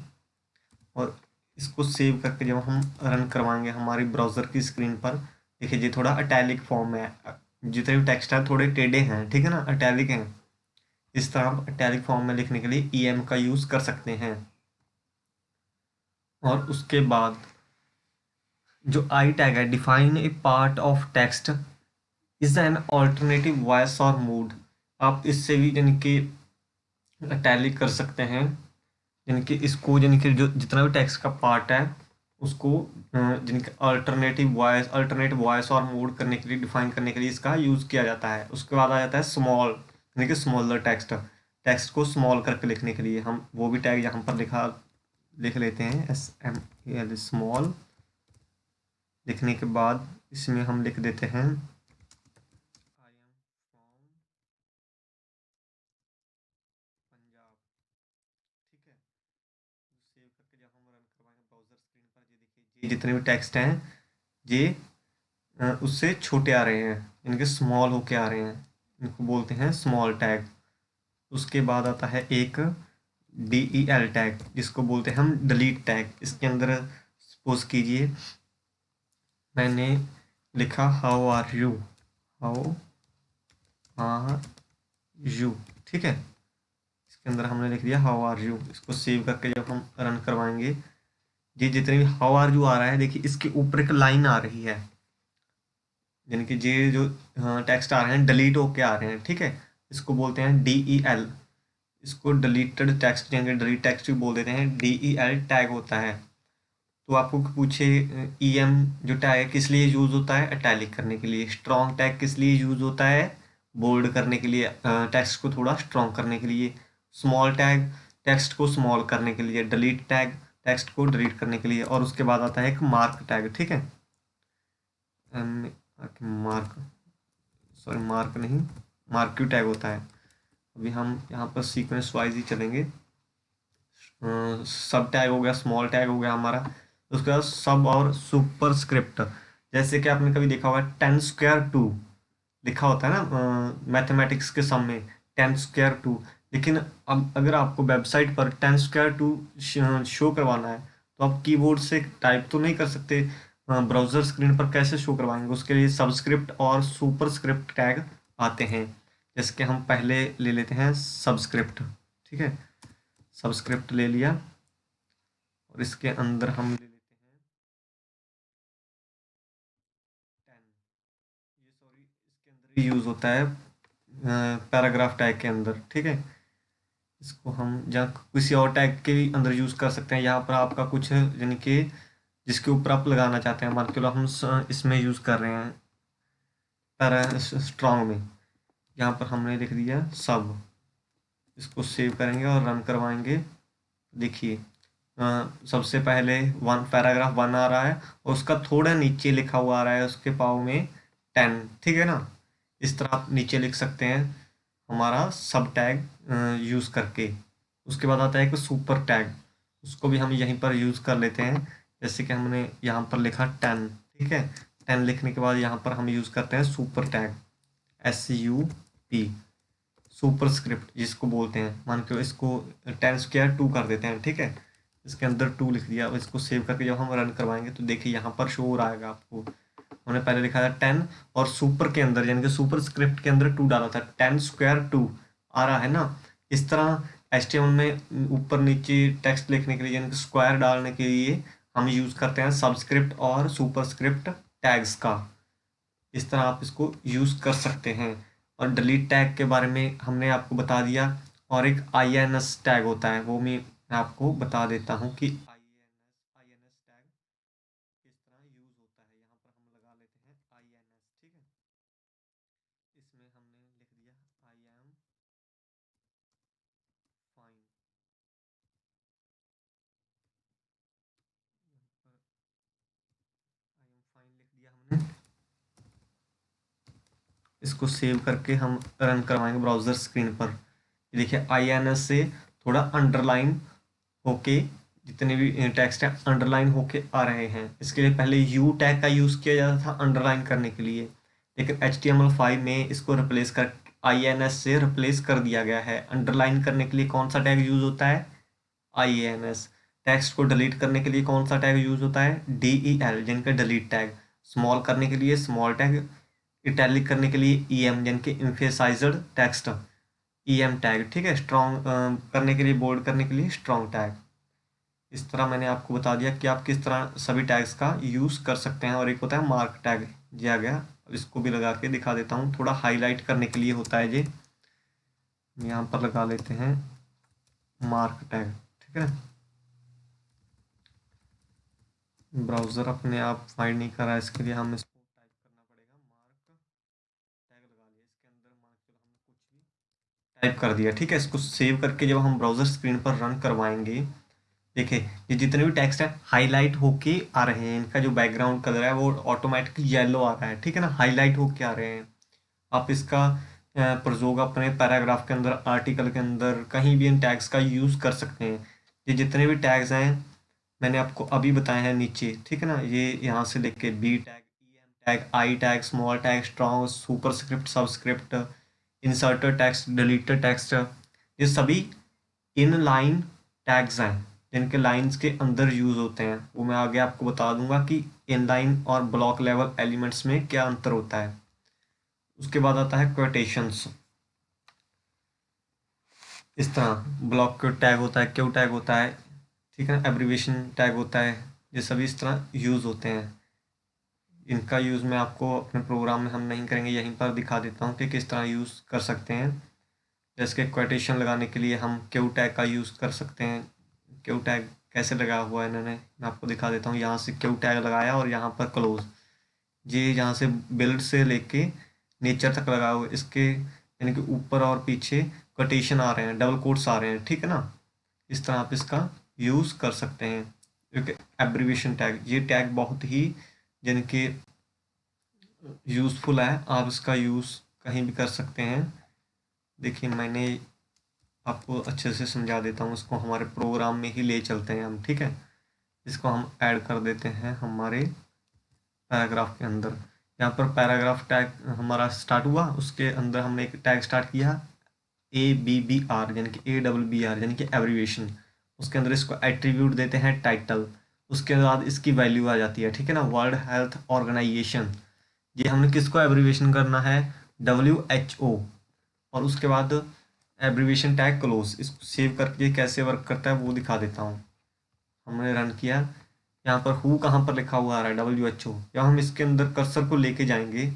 A: और इसको सेव करके जब हम रन करवाएंगे हमारी ब्राउज़र की स्क्रीन पर, देखिए ये थोड़ा अटैलिक फॉर्म है, जितने भी टेक्स्ट है थोड़े टेढ़े हैं, ठीक है ना, अटैलिक हैं। इस तरह आप अटैलिक फॉर्म में लिखने के लिए EM का यूज़ कर सकते हैं। और उसके बाद जो आई टैग है, define a part of text is an alternative voice और मूड। आप इससे भी यानी कि अटैलिक कर सकते हैं, यानी कि इसको यानी कि जो जितना भी टेक्स्ट का पार्ट है उसको जिनके अल्टरनेट वॉइस और मूड करने के लिए, डिफाइन करने के लिए इसका यूज़ किया जाता है। उसके बाद आ जाता है स्मॉल, यानी कि स्मॉलर टेक्स्ट, टेक्स्ट को स्मॉल करके लिखने के लिए हम वो भी टैग यहाँ पर लिख लेते हैं, SMAL, स्मॉल। लिखने के बाद इसमें हम लिख देते हैं आई एम फ्रॉम पंजाब, ठीक है। सेव करके जब हम रन करवाएंगे ब्राउज़र स्क्रीन पर, ये देखिए ये जितने भी टेक्स्ट हैं ये उससे छोटे आ रहे हैं, इनके स्मॉल होके आ रहे हैं, इनको बोलते हैं स्मॉल टैग। उसके बाद आता है एक DEL टैग, जिसको बोलते हैं हम डिलीट टैग। इसके अंदर सपोज कीजिए मैंने लिखा how are you, how are you, ठीक है। इसके अंदर हमने लिख दिया हाउ आर यू। इसको सेव करके जब हम रन करवाएंगे, ये जितने भी हाउ आर यू आ रहा है, देखिए इसके ऊपर एक लाइन आ रही है, यानी कि ये जो टेक्स्ट आ रहे हैं डिलीट होके आ रहे हैं, ठीक है। इसको बोलते हैं DEL। इसको डिलीटेड टेक्स्ट यानी डिलीट टेक्स्ट भी बोल देते हैं, DEL टैग होता है। तो आपको पूछे EM जो टैग है किस लिए यूज़ होता है, इटैलिक करने के लिए। स्ट्रॉन्ग टैग किस लिए यूज़ होता है, बोल्ड करने के लिए, टेक्स्ट को थोड़ा स्ट्रॉन्ग करने के लिए। स्मॉल टैग टेक्स्ट को स्मॉल करने के लिए। डिलीट टैग टेक्स्ट को डिलीट करने के लिए। और उसके बाद आता है एक मार्क टैग, ठीक है। मार्क, सॉरी मार्क नहीं, मार्क्यू टैग होता है। अभी हम यहाँ पर सीक्वेंस वाइज ही चलेंगे। सब टैग हो गया, स्मॉल टैग हो गया हमारा। उसके बाद सब और सुपर स्क्रिप्ट, जैसे कि आपने कभी देखा होगा 10^2 लिखा होता है ना मैथमेटिक्स के सम में, 10^2। लेकिन अब अगर आपको वेबसाइट पर 10^2 शो करवाना है तो आप कीबोर्ड से टाइप तो नहीं कर सकते, ब्राउज़र स्क्रीन पर कैसे शो करवाएंगे। उसके लिए सबस्क्रिप्ट और सुपर स्क्रिप्ट टैग आते हैं। जैसे कि हम पहले ले लेते हैं सबस्क्रिप्ट, ठीक है। सबस्क्रिप्ट ले लिया और इसके अंदर हम ले लेते हैं 10, ये सॉरी इसके अंदर ही यूज़ होता है पैराग्राफ टैग के अंदर, ठीक है। इसको हम जहाँ किसी और टैग के अंदर यूज़ कर सकते हैं। यहाँ पर आपका कुछ यानी कि जिसके ऊपर आप लगाना चाहते हैं, मान के चलो हम इसमें यूज़ कर रहे हैं पैरा स्ट्रॉन्ग में, यहाँ पर हमने लिख दिया सब। इसको सेव करेंगे और रन करवाएंगे। देखिए सबसे पहले पैराग्राफ 1 आ रहा है और उसका थोड़ा नीचे लिखा हुआ आ रहा है उसके पाव में 10, ठीक है ना। इस तरह आप नीचे लिख सकते हैं हमारा सब टैग यूज़ करके। उसके बाद आता है एक सुपर टैग, उसको भी हम यहीं पर यूज़ कर लेते हैं। जैसे कि हमने यहाँ पर लिखा 10, ठीक है। 10 लिखने के बाद यहाँ पर हम यूज़ करते हैं super tag, SUP, super script जिसको बोलते हैं। मान के इसको 10^2 कर देते हैं, ठीक है। इसके अंदर 2 लिख दिया और इसको सेव करके जब हम रन करवाएंगे तो देखिए यहाँ पर शो हो रहा है आपको हमने पहले लिखा था 10 और सुपर के अंदर यानी कि सुपर स्क्रिप्ट के अंदर 2 डाला था, 10 स्क्वायर 2 आ रहा है ना। इस तरह HTML में ऊपर नीचे टेक्स्ट लिखने के लिए यानी कि स्क्वायर डालने के लिए हम यूज़ करते हैं सबस्क्रिप्ट और सुपरस्क्रिप्ट टैग्स का। इस तरह आप इसको यूज़ कर सकते हैं। और डिलीट टैग के बारे में हमने आपको बता दिया। और एक INS टैग होता है, वो मैं आपको बता देता हूँ कि INS टैग किस तरह यूज़ होता है। यहाँ पर हम लगा लेते हैं INS, ठीक है। इसमें हमने लिख दिया I am fine। यहाँ पर I am fine लिख दिया हमने। इसको सेव करके हम रन करवाएंगे ब्राउज़र स्क्रीन पर। ये देखिए INS से थोड़ा अंडरलाइन होके जितने भी टेक्स्ट हैं अंडरलाइन होके आ रहे हैं। इसके लिए पहले यू टैग का यूज़ किया जाता था अंडरलाइन करने के लिए, लेकिन HTML5 में इसको रिप्लेस कर INS से रिप्लेस कर दिया गया है। अंडरलाइन करने के लिए कौन सा टैग यूज़ होता है? INS। टेक्स्ट को डिलीट करने के लिए कौन सा टैग यूज़ होता है? DEL, जिनका डिलीट टैग। स्मॉल करने के लिए स्मॉल टैग, इटैलिक करने के लिए EM, जिनके एम्फेसाइज्ड टेक्स्ट EM टैग, ठीक है। स्ट्रॉन्ग करने के लिए, बोल्ड करने के लिए स्ट्रॉन्ग टैग। इस तरह मैंने आपको बता दिया कि आप किस तरह सभी टैग्स का यूज़ कर सकते हैं। और एक होता है मार्क टैग दिया गया, अब इसको भी लगा के दिखा देता हूँ। थोड़ा हाईलाइट करने के लिए होता है ये, यहाँ पर लगा लेते हैं मार्क टैग, ठीक है। ब्राउज़र अपने आप फाइंड नहीं कर रहा है, इसके लिए हम इसको टाइप करना पड़ेगा। मार्क टैग लगा लिया, इसके अंदर मान के चलो हमने कुछ भी टाइप कर दिया, ठीक है। इसको सेव करके जब हम ब्राउज़र स्क्रीन पर रन करवाएंगे, देखिए ये जितने भी टेक्स्ट हैं हाईलाइट होके आ रहे हैं। इनका जो बैकग्राउंड कलर है वो ऑटोमेटिक येलो आ रहा है, ठीक है ना, हाईलाइट होके आ रहे हैं। आप इसका प्रयोग अपने पैराग्राफ के अंदर, आर्टिकल के अंदर, कहीं भी इन टैग्स का यूज़ कर सकते हैं। ये जितने भी टैग्स हैं मैंने आपको अभी बताए हैं नीचे, ठीक है ना। ये यहाँ से लेके B tag, EM tag, I tag, small tag, strong, superscript, subscript, inserted text, deleted text, ये सभी इन लाइन टैग्स हैं जिनके लाइंस के अंदर यूज़ होते हैं। वो मैं आगे आपको बता दूंगा कि इनलाइन और ब्लॉक लेवल एलिमेंट्स में क्या अंतर होता है। उसके बाद आता है क्वोटेशंस। इस तरह ब्लॉक टैग होता है, क्यू टैग होता है, ठीक है, एब्रीविएशन टैग होता है। ये सभी इस तरह यूज़ होते हैं। इनका यूज़ मैं आपको अपने प्रोग्राम में हम नहीं करेंगे, यहीं पर दिखा देता हूँ कि किस तरह यूज़ कर सकते हैं। जैसे कि क्वोटेशन लगाने के लिए हम क्यू टैग का यूज़ कर सकते हैं। क्यू टैग कैसे लगा हुआ है इन्होंने, मैं आपको दिखा देता हूँ। यहाँ से क्यू टैग लगाया और यहाँ पर क्लोज, ये यहाँ से बिल्ड से लेके नेचर तक लगा हुआ है। इसके यानी कि ऊपर और पीछे कोटेशन आ रहे हैं, डबल कोट्स आ रहे हैं, ठीक है ना। इस तरह आप इसका यूज़ कर सकते हैं। क्योंकि एब्रीविएशन टैग, ये टैग बहुत ही यानी कि यूज़फुल है, आप इसका यूज़ कहीं भी कर सकते हैं। देखिए मैंने आपको अच्छे से समझा देता हूँ, इसको हमारे प्रोग्राम में ही ले चलते हैं हम, ठीक है। इसको हम ऐड कर देते हैं हमारे पैराग्राफ के अंदर। यहाँ पर पैराग्राफ टैग हमारा स्टार्ट हुआ, उसके अंदर हमने एक टैग स्टार्ट किया ABBR यानी कि ABBR यानी कि एब्रीविएशन। उसके अंदर इसको एट्रीब्यूट देते हैं टाइटल। उसके बाद इसकी वैल्यू आ जाती है, ठीक है ना, वर्ल्ड हेल्थ ऑर्गेनाइजेशन। ये हमने किसको एब्रीविएशन करना है? WHO। और उसके बाद एब्रीविएशन टैग क्लोज। इसको सेव करके कैसे वर्क करता है वो दिखा देता हूँ। हमने रन किया, यहाँ पर हु कहाँ पर लिखा हुआ आ रहा है? WHO। जब हम इसके अंदर कर्सर को लेके जाएंगे,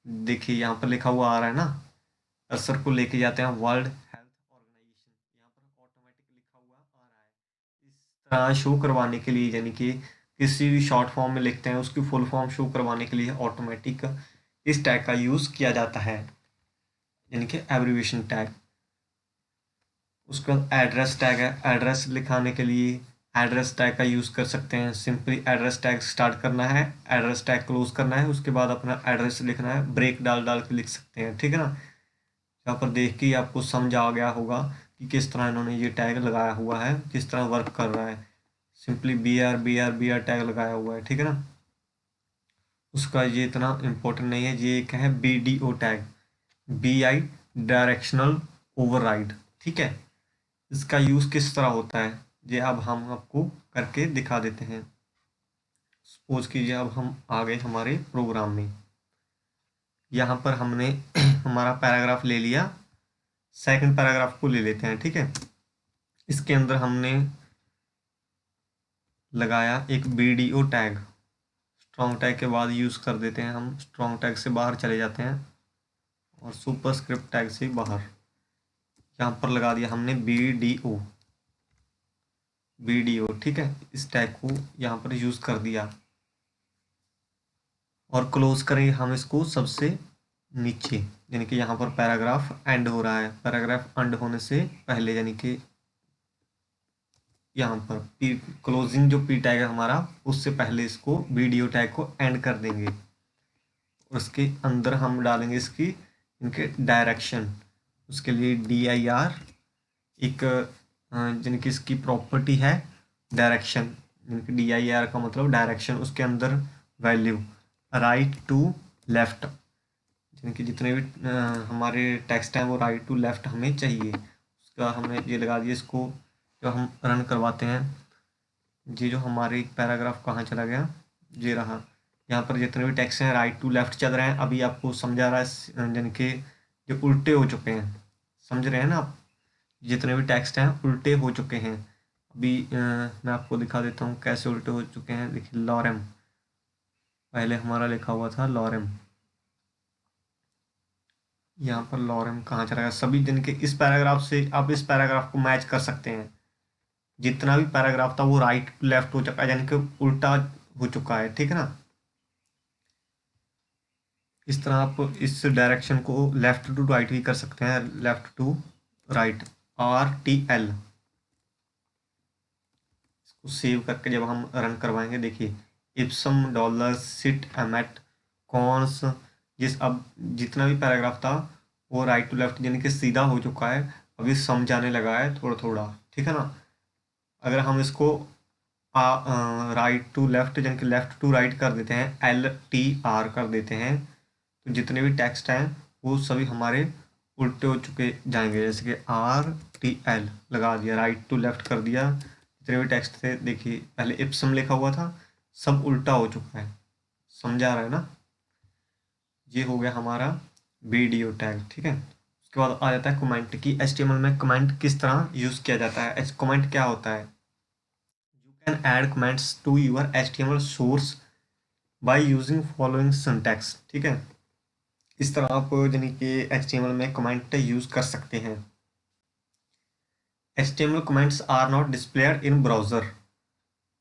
A: देखिए यहाँ पर लिखा हुआ आ रहा है ना, कर्सर को लेके जाते हैं वर्ल्ड हेल्थ ऑर्गेनाइजेशन, यहाँ पर ऑटोमेटिक लिखा हुआ आ रहा है। इस तरह शो करवाने के लिए, यानी कि किसी भी शॉर्ट फॉर्म में लिखते हैं उसकी फुल फॉर्म शो करवाने के लिए ऑटोमेटिक इस टैग का यूज़ किया जाता है, यानी कि एब्रीविएशन टैग। उसके बाद एड्रेस टैग है, एड्रेस लिखाने के लिए एड्रेस टैग का यूज़ कर सकते हैं। सिंपली एड्रेस टैग स्टार्ट करना है, एड्रेस टैग क्लोज करना है, उसके बाद अपना एड्रेस लिखना है, ब्रेक डाल डाल के लिख सकते हैं, ठीक है ना। यहाँ पर देख के ही आपको समझ आ गया होगा कि किस तरह इन्होंने ये टैग लगाया हुआ है, किस तरह वर्क कर रहा है। सिंपली BR टैग लगाया हुआ है, ठीक है ना। उसका ये इतना इम्पोर्टेंट नहीं है। ये एक है BDO tag, BI directional override, ठीक है। इसका यूज़ किस तरह होता है ये अब हम आपको करके दिखा देते हैं। सपोज कीजिए अब हम आ गए हमारे प्रोग्राम में। यहाँ पर हमने हमारा पैराग्राफ ले लिया, सेकंड पैराग्राफ को ले लेते हैं, ठीक है। इसके अंदर हमने लगाया एक वीडियो टैग, स्ट्रॉन्ग टैग के बाद यूज़ कर देते हैं हम, स्ट्रॉन्ग टैग से बाहर चले जाते हैं और सुपरस्क्रिप्ट टैग से बाहर यहाँ पर लगा दिया हमने वीडियो, ठीक है। इस टैग को यहाँ पर यूज़ कर दिया और क्लोज करेंगे हम इसको सबसे नीचे, यानी कि यहाँ पर पैराग्राफ एंड हो रहा है, पैराग्राफ एंड होने से पहले, यानी कि यहाँ पर पी क्लोजिंग जो पी टैग है हमारा, उससे पहले इसको वीडियो टैग को एंड कर देंगे। उसके अंदर हम डालेंगे इसकी इनके डायरेक्शन, उसके लिए dir एक यानी कि इसकी प्रॉपर्टी है डायरेक्शन, यानी कि dir का मतलब डायरेक्शन, उसके अंदर वैल्यू राइट टू लेफ्ट, यानी कि जितने भी हमारे टेक्स्ट हैं वो राइट टू लेफ्ट हमें चाहिए। उसका हमने ये लगा दिया। इसको जब हम रन करवाते हैं, ये जो हमारे पैराग्राफ कहाँ चला गया, ये रहा। यहाँ पर जितने भी टेक्स्ट हैं राइट टू लेफ्ट चल रहे हैं। अभी आपको समझा रहा है, यानी कि जो उल्टे हो चुके हैं, समझ रहे हैं ना आप, जितने भी टेक्स्ट हैं उल्टे हो चुके हैं। अभी मैं आपको दिखा देता हूँ कैसे उल्टे हो चुके हैं। देखिए लॉरेम, पहले हमारा लिखा हुआ था लॉरेम, यहाँ पर लॉरेम कहाँ चला गया। सभी दिन के इस पैराग्राफ से आप इस पैराग्राफ को मैच कर सकते हैं। जितना भी पैराग्राफ था वो राइट लेफ्ट हो चुका है, यानी कि उल्टा हो चुका है, ठीक है ना। इस तरह आप इस डायरेक्शन को लेफ्ट टू राइट भी कर सकते हैं, लेफ्ट टू राइट, RTL। इसको सेव करके जब हम रन करवाएंगे, देखिए ipsum dolor sit amet cons, अब जितना भी पैराग्राफ था वो राइट टू लेफ्ट यानी कि सीधा हो चुका है। अभी समझाने लगा है थोड़ा थोड़ा, ठीक है ना। अगर हम इसको राइट टू लेफ्ट यानी कि लेफ्ट टू राइट कर देते हैं, LTR कर देते हैं, तो जितने भी टेक्स्ट हैं वो सभी हमारे उल्टे हो चुके जाएंगे। जैसे कि RTL लगा दिया, राइट टू लेफ्ट कर दिया, जितने भी टेक्स्ट थे देखिए पहले इप्सम लिखा हुआ था सब उल्टा हो चुका है। समझा रहा है ना। ये हो गया हमारा वीडियो टैग, ठीक है। उसके बाद आ जाता है कमेंट की। HTML में कमेंट किस तरह यूज़ किया जाता है। कमेंट क्या होता है, you can add comments to your HTML source by using following syntax, ठीक है। इस तरह आप यानी कि HTML में कमेंट यूज़ कर सकते हैं। HTML comments are not displayed in browser,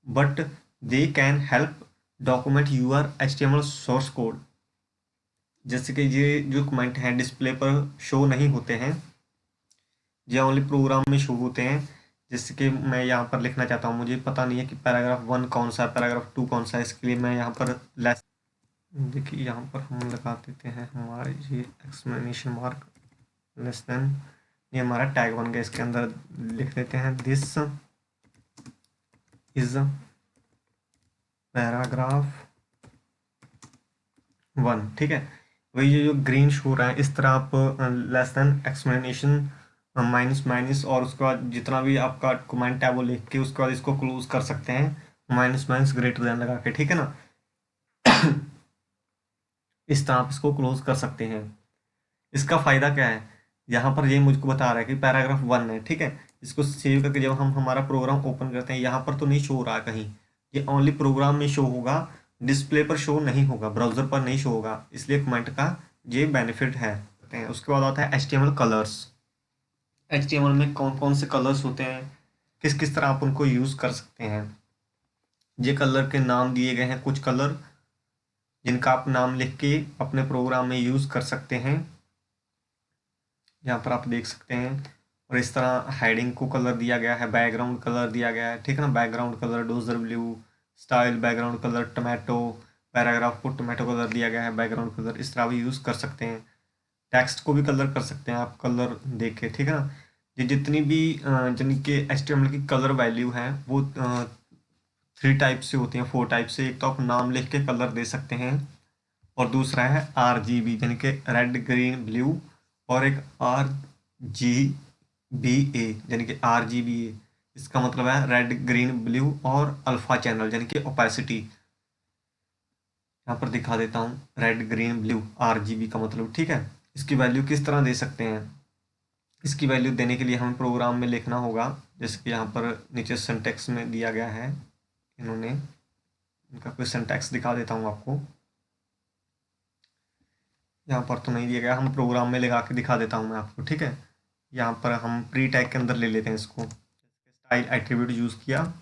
A: but they can help document your HTML source code। जैसे कि ये जो कमेंट हैं डिस्प्ले पर शो नहीं होते हैं, ये ओनली प्रोग्राम में शो होते हैं। जैसे कि मैं यहाँ पर लिखना चाहता हूँ, मुझे पता नहीं है कि पैराग्राफ 1 कौन सा है, पैराग्राफ 2 कौन सा है, इसके लिए मैं यहाँ पर लेस, देखिए यहाँ पर हम लगा देते हैं हमारे ये एक्सक्लेमेशन मार्क लेस देन, ये हमारा टैग बन गया। इसके अंदर लिख देते हैं दिस इज पैराग्राफ 1, ठीक है। वही जो ग्रीन शो रहा है, इस तरह आप less than explanation minus minus और उसके बाद जितना भी आपका कमेंट है वो लिख के उसके बाद इसको क्लोज कर सकते हैं, माइनस माइनस ग्रेटर देन लगा के, ठीक है ना। इस तरह आप इसको क्लोज कर सकते हैं। इसका फ़ायदा क्या है, यहाँ पर ये मुझको बता रहा है कि पैराग्राफ 1 है, ठीक है। इसको सेव करके जब हम हमारा प्रोग्राम ओपन करते हैं, यहाँ पर तो नहीं शो हो रहा कहीं, ये ओनली प्रोग्राम में शो होगा, डिस्प्ले पर शो नहीं होगा, ब्राउज़र पर नहीं शो होगा, इसलिए कमेंट का ये बेनिफिट है। उसके बाद आता है HTML कलर्स। HTML में कौन कौन से कलर्स होते हैं, किस किस तरह आप उनको यूज़ कर सकते हैं। ये कलर के नाम दिए गए हैं, कुछ कलर जिनका आप नाम लिख के अपने प्रोग्राम में यूज़ कर सकते हैं, यहाँ पर आप देख सकते हैं। और इस तरह हेडिंग को कलर दिया गया है, बैकग्राउंड कलर दिया गया है, ठीक है ना। Background colour dozer blue, style background colour tomato, paragraph को टोमेटो कलर दिया गया है, बैकग्राउंड कलर इस तरह भी यूज़ कर सकते हैं। टेक्स्ट को भी कलर कर सकते हैं आप कलर देख के, ठीक है ना। ये जितनी भी जिनके HTML की कलर वैल्यू है वो 3 टाइप से होती हैं, 4 टाइप से। एक तो आप नाम लिख के कलर दे सकते हैं, और दूसरा है RGB यानी कि रेड ग्रीन ब्लू, और एक RGBA यानी कि RGBA, इसका मतलब है रेड ग्रीन ब्लू और अल्फा चैनल यानी कि ओपेसिटी। यहाँ पर दिखा देता हूँ, रेड ग्रीन ब्लू RGB का मतलब, ठीक है। इसकी वैल्यू किस तरह दे सकते हैं? इसकी वैल्यू देने के लिए हमें प्रोग्राम में लिखना होगा, जैसे कि यहाँ पर नीचे सिंटैक्स में दिया गया है। इन्होंने इनका कोई सिंटैक्स दिखा देता हूँ आपको। यहाँ पर तो नहीं दिया गया, हम प्रोग्राम में लगा के दिखा देता हूँ मैं आपको, ठीक है। यहाँ पर हम प्री टैग के अंदर ले लेते हैं इसको, स्टाइल एट्रीब्यूट यूज़ किया,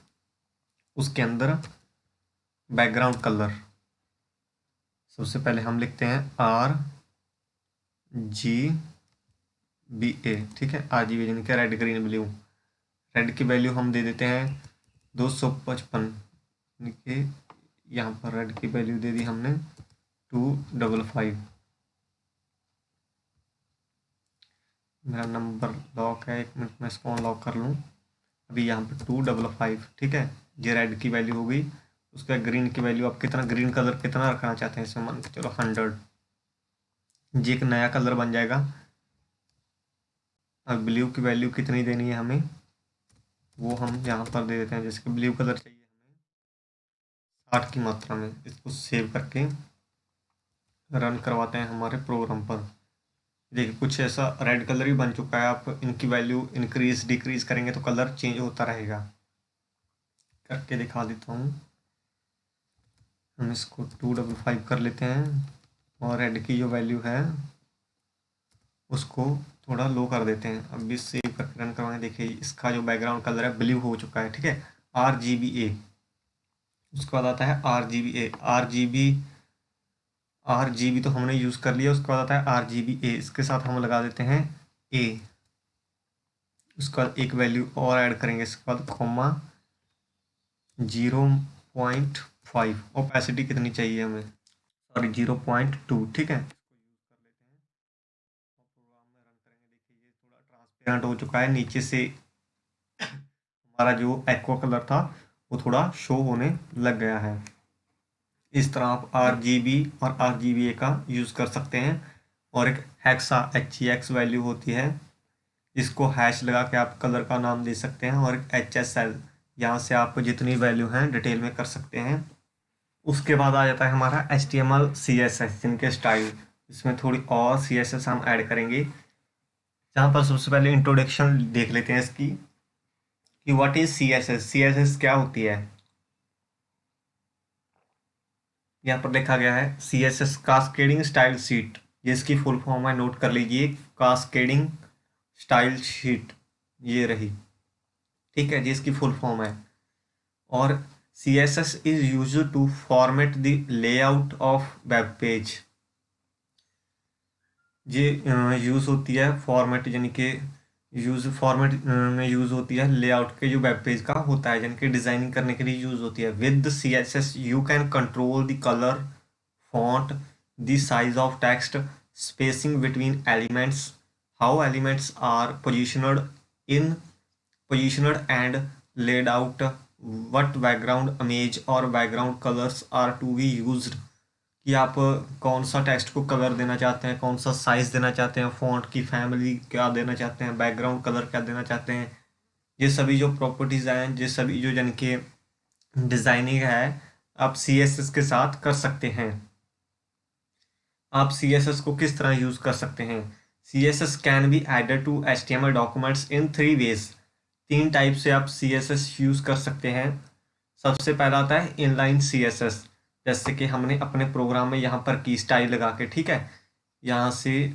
A: उसके अंदर बैकग्राउंड कलर सबसे पहले हम लिखते हैं RGBA, ठीक है। RGB यानी कि रेड ग्रीन ब्लू। रेड की वैल्यू हम दे देते हैं 255, यानी कि यहाँ पर रेड की वैल्यू दे दी हमने 255। मेरा नंबर लॉक है, 1 मिनट में इसको अनलॉक कर लूँ। अभी यहाँ पे 255, ठीक है। ये रेड की वैल्यू हो गई। उसका ग्रीन की वैल्यू आप कितना, ग्रीन कलर कितना रखना चाहते हैं इसमें, मान के चलो 100। ये एक नया कलर बन जाएगा। अब ब्लू की वैल्यू कितनी देनी है हमें, वो हम यहाँ पर दे देते हैं। जैसे कि ब्लू कलर चाहिए हमें 60 की मात्रा में। इसको सेव करके रन करवाते हैं हमारे प्रोग्राम पर। देखिए कुछ ऐसा रेड कलर भी बन चुका है। आप इनकी वैल्यू इंक्रीज डिक्रीज करेंगे तो कलर चेंज होता रहेगा। करके दिखा देता हूँ। हम इसको 255 कर लेते हैं और रेड की जो वैल्यू है उसको थोड़ा लो कर देते हैं। अब भी सेव करके रन करवाएं। देखिए इसका जो बैकग्राउंड कलर है ब्लू हो चुका है, ठीक है। RGBA, उसके बाद आता है RGBA। RGB तो हमने यूज़ कर लिया। उसके बाद आता है RGBA, इसके साथ हम लगा देते हैं A। उसके बाद एक वैल्यू और ऐड करेंगे, इसके बाद कॉमा 0.5। ओपेसिटी कितनी चाहिए हमें, सॉरी 0.2, ठीक है। इसको यूज़ कर लेते हैं और प्रोग्राम में रन करेंगे। देखिए ये थोड़ा ट्रांसपेरेंट हो चुका है। नीचे से हमारा जो एक्वा कलर था वो थोड़ा शो होने लग गया है। इस तरह आप RGB और RGBA का यूज़ कर सकते हैं। और एक हेक्सा HEX वैल्यू होती है, जिसको हैश लगा के आप कलर का नाम दे सकते हैं। और एक HSL, यहाँ से आप जितनी वैल्यू हैं डिटेल में कर सकते हैं। उसके बाद आ जाता है हमारा HTML CSS, जिनके स्टाइल। इसमें थोड़ी और CSS हम ऐड करेंगे। जहाँ पर सबसे पहले इंट्रोडक्शन देख लेते हैं इसकी कि व्हाट इज CSS। CSS क्या होती है। यहाँ पर लिखा गया है CSS कास्केडिंग स्टाइल शीट। ये इसकी फुल फॉर्म है, नोट कर लीजिए। कास्केडिंग स्टाइल शीट ये रही, ठीक है। ये इसकी फुल फॉर्म है। और CSS is used to format the layout of web page. ये यूज़ होती है फॉर्मेट, यानी कि यूज़ फॉर्मेट में यूज़ होती है लेआउट के जो वेब पेज का होता है, यानी कि डिज़ाइनिंग करने के लिए यूज़ होती है। With CSS you can control the colour, font, the size of text, spacing between elements, how elements are positioned and laid out, what background image और background colors are to be used, कि आप कौन सा text को colour देना चाहते हैं, कौन सा साइज देना चाहते हैं, फॉन्ट की फैमिली क्या देना चाहते हैं, बैकग्राउंड कलर क्या देना चाहते हैं। ये सभी जो प्रॉपर्टीज़ हैं, ये सभी जो यानी कि डिज़ाइनिंग है, आप CSS के साथ कर सकते हैं। आप CSS को किस तरह यूज़ कर सकते हैं। CSS can be added to HTML documents in 3 ways. 3 type से आप CSS यूज़ कर सकते हैं। सबसे पहला आता है इनलाइन CSS, जैसे कि हमने अपने प्रोग्राम में यहाँ पर की स्टाइल लगा के, ठीक है, यहाँ से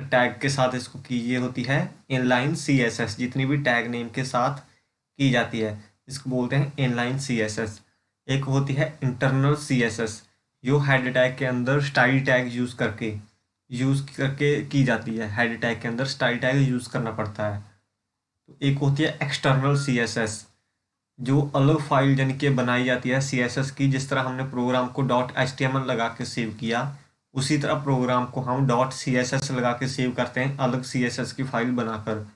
A: टैग के साथ इसको की, ये होती है इनलाइन CSS। जितनी भी टैग नेम के साथ की जाती है इसको बोलते हैं इनलाइन CSS। एक होती है इंटरनल CSS, जो हेड टैग के अंदर स्टाइल टैग यूज़ करके की जाती है। हेड टैग के अंदर स्टाइल टैग यूज़ करना पड़ता है। तो एक होती है एक्सटर्नल CSS, जो अलग फाइल यानी कि बनाई जाती है CSS की। जिस तरह हमने प्रोग्राम को .html लगा के सेव किया, उसी तरह प्रोग्राम को हम .css लगा के सेव करते हैं, अलग CSS की फाइल बनाकर।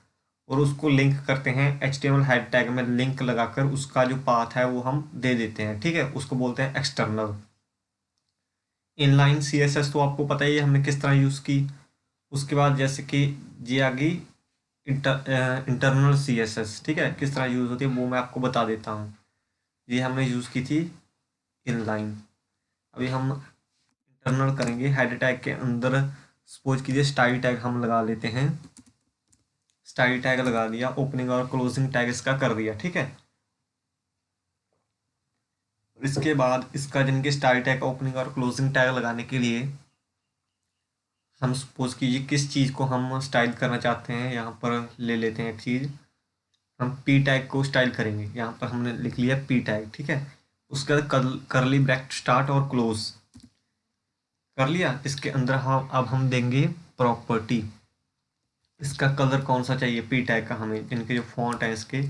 A: और उसको लिंक करते हैं HTML हेड टैग में, लिंक लगाकर उसका जो पाथ है वो हम दे देते हैं, ठीक है। उसको बोलते हैं एक्सटर्नल। इनलाइन CSS तो आपको पता ही है हमने किस तरह यूज़ की। उसके बाद जैसे कि ये आ गई इंटरनल CSS, ठीक है। किस तरह यूज़ होती है वो मैं आपको बता देता हूँ। ये हमने यूज़ की थी इनलाइन। अभी हम इंटरनल करेंगे। हेड टैग के अंदर सपोज कीजिए स्टाइल टैग हम लगा लेते हैं। स्टाइल टैग लगा दिया, ओपनिंग और क्लोजिंग टैग इसका कर दिया, ठीक है। इसके बाद इसका जिनके स्टाइल टैग, ओपनिंग और क्लोजिंग टैग लगाने के लिए हम सपोज कीजिए किस चीज़ को हम स्टाइल करना चाहते हैं, यहाँ पर ले लेते हैं एक चीज़, हम पी टैग को स्टाइल करेंगे। यहाँ पर हमने लिख लिया पी टैग, ठीक है। उसका करली ब्रैकेट स्टार्ट और क्लोज कर लिया। इसके अंदर अब हम देंगे प्रॉपर्टी। इसका कलर कौन सा चाहिए पी टैग का, हमें इनके जो फॉन्ट है इसके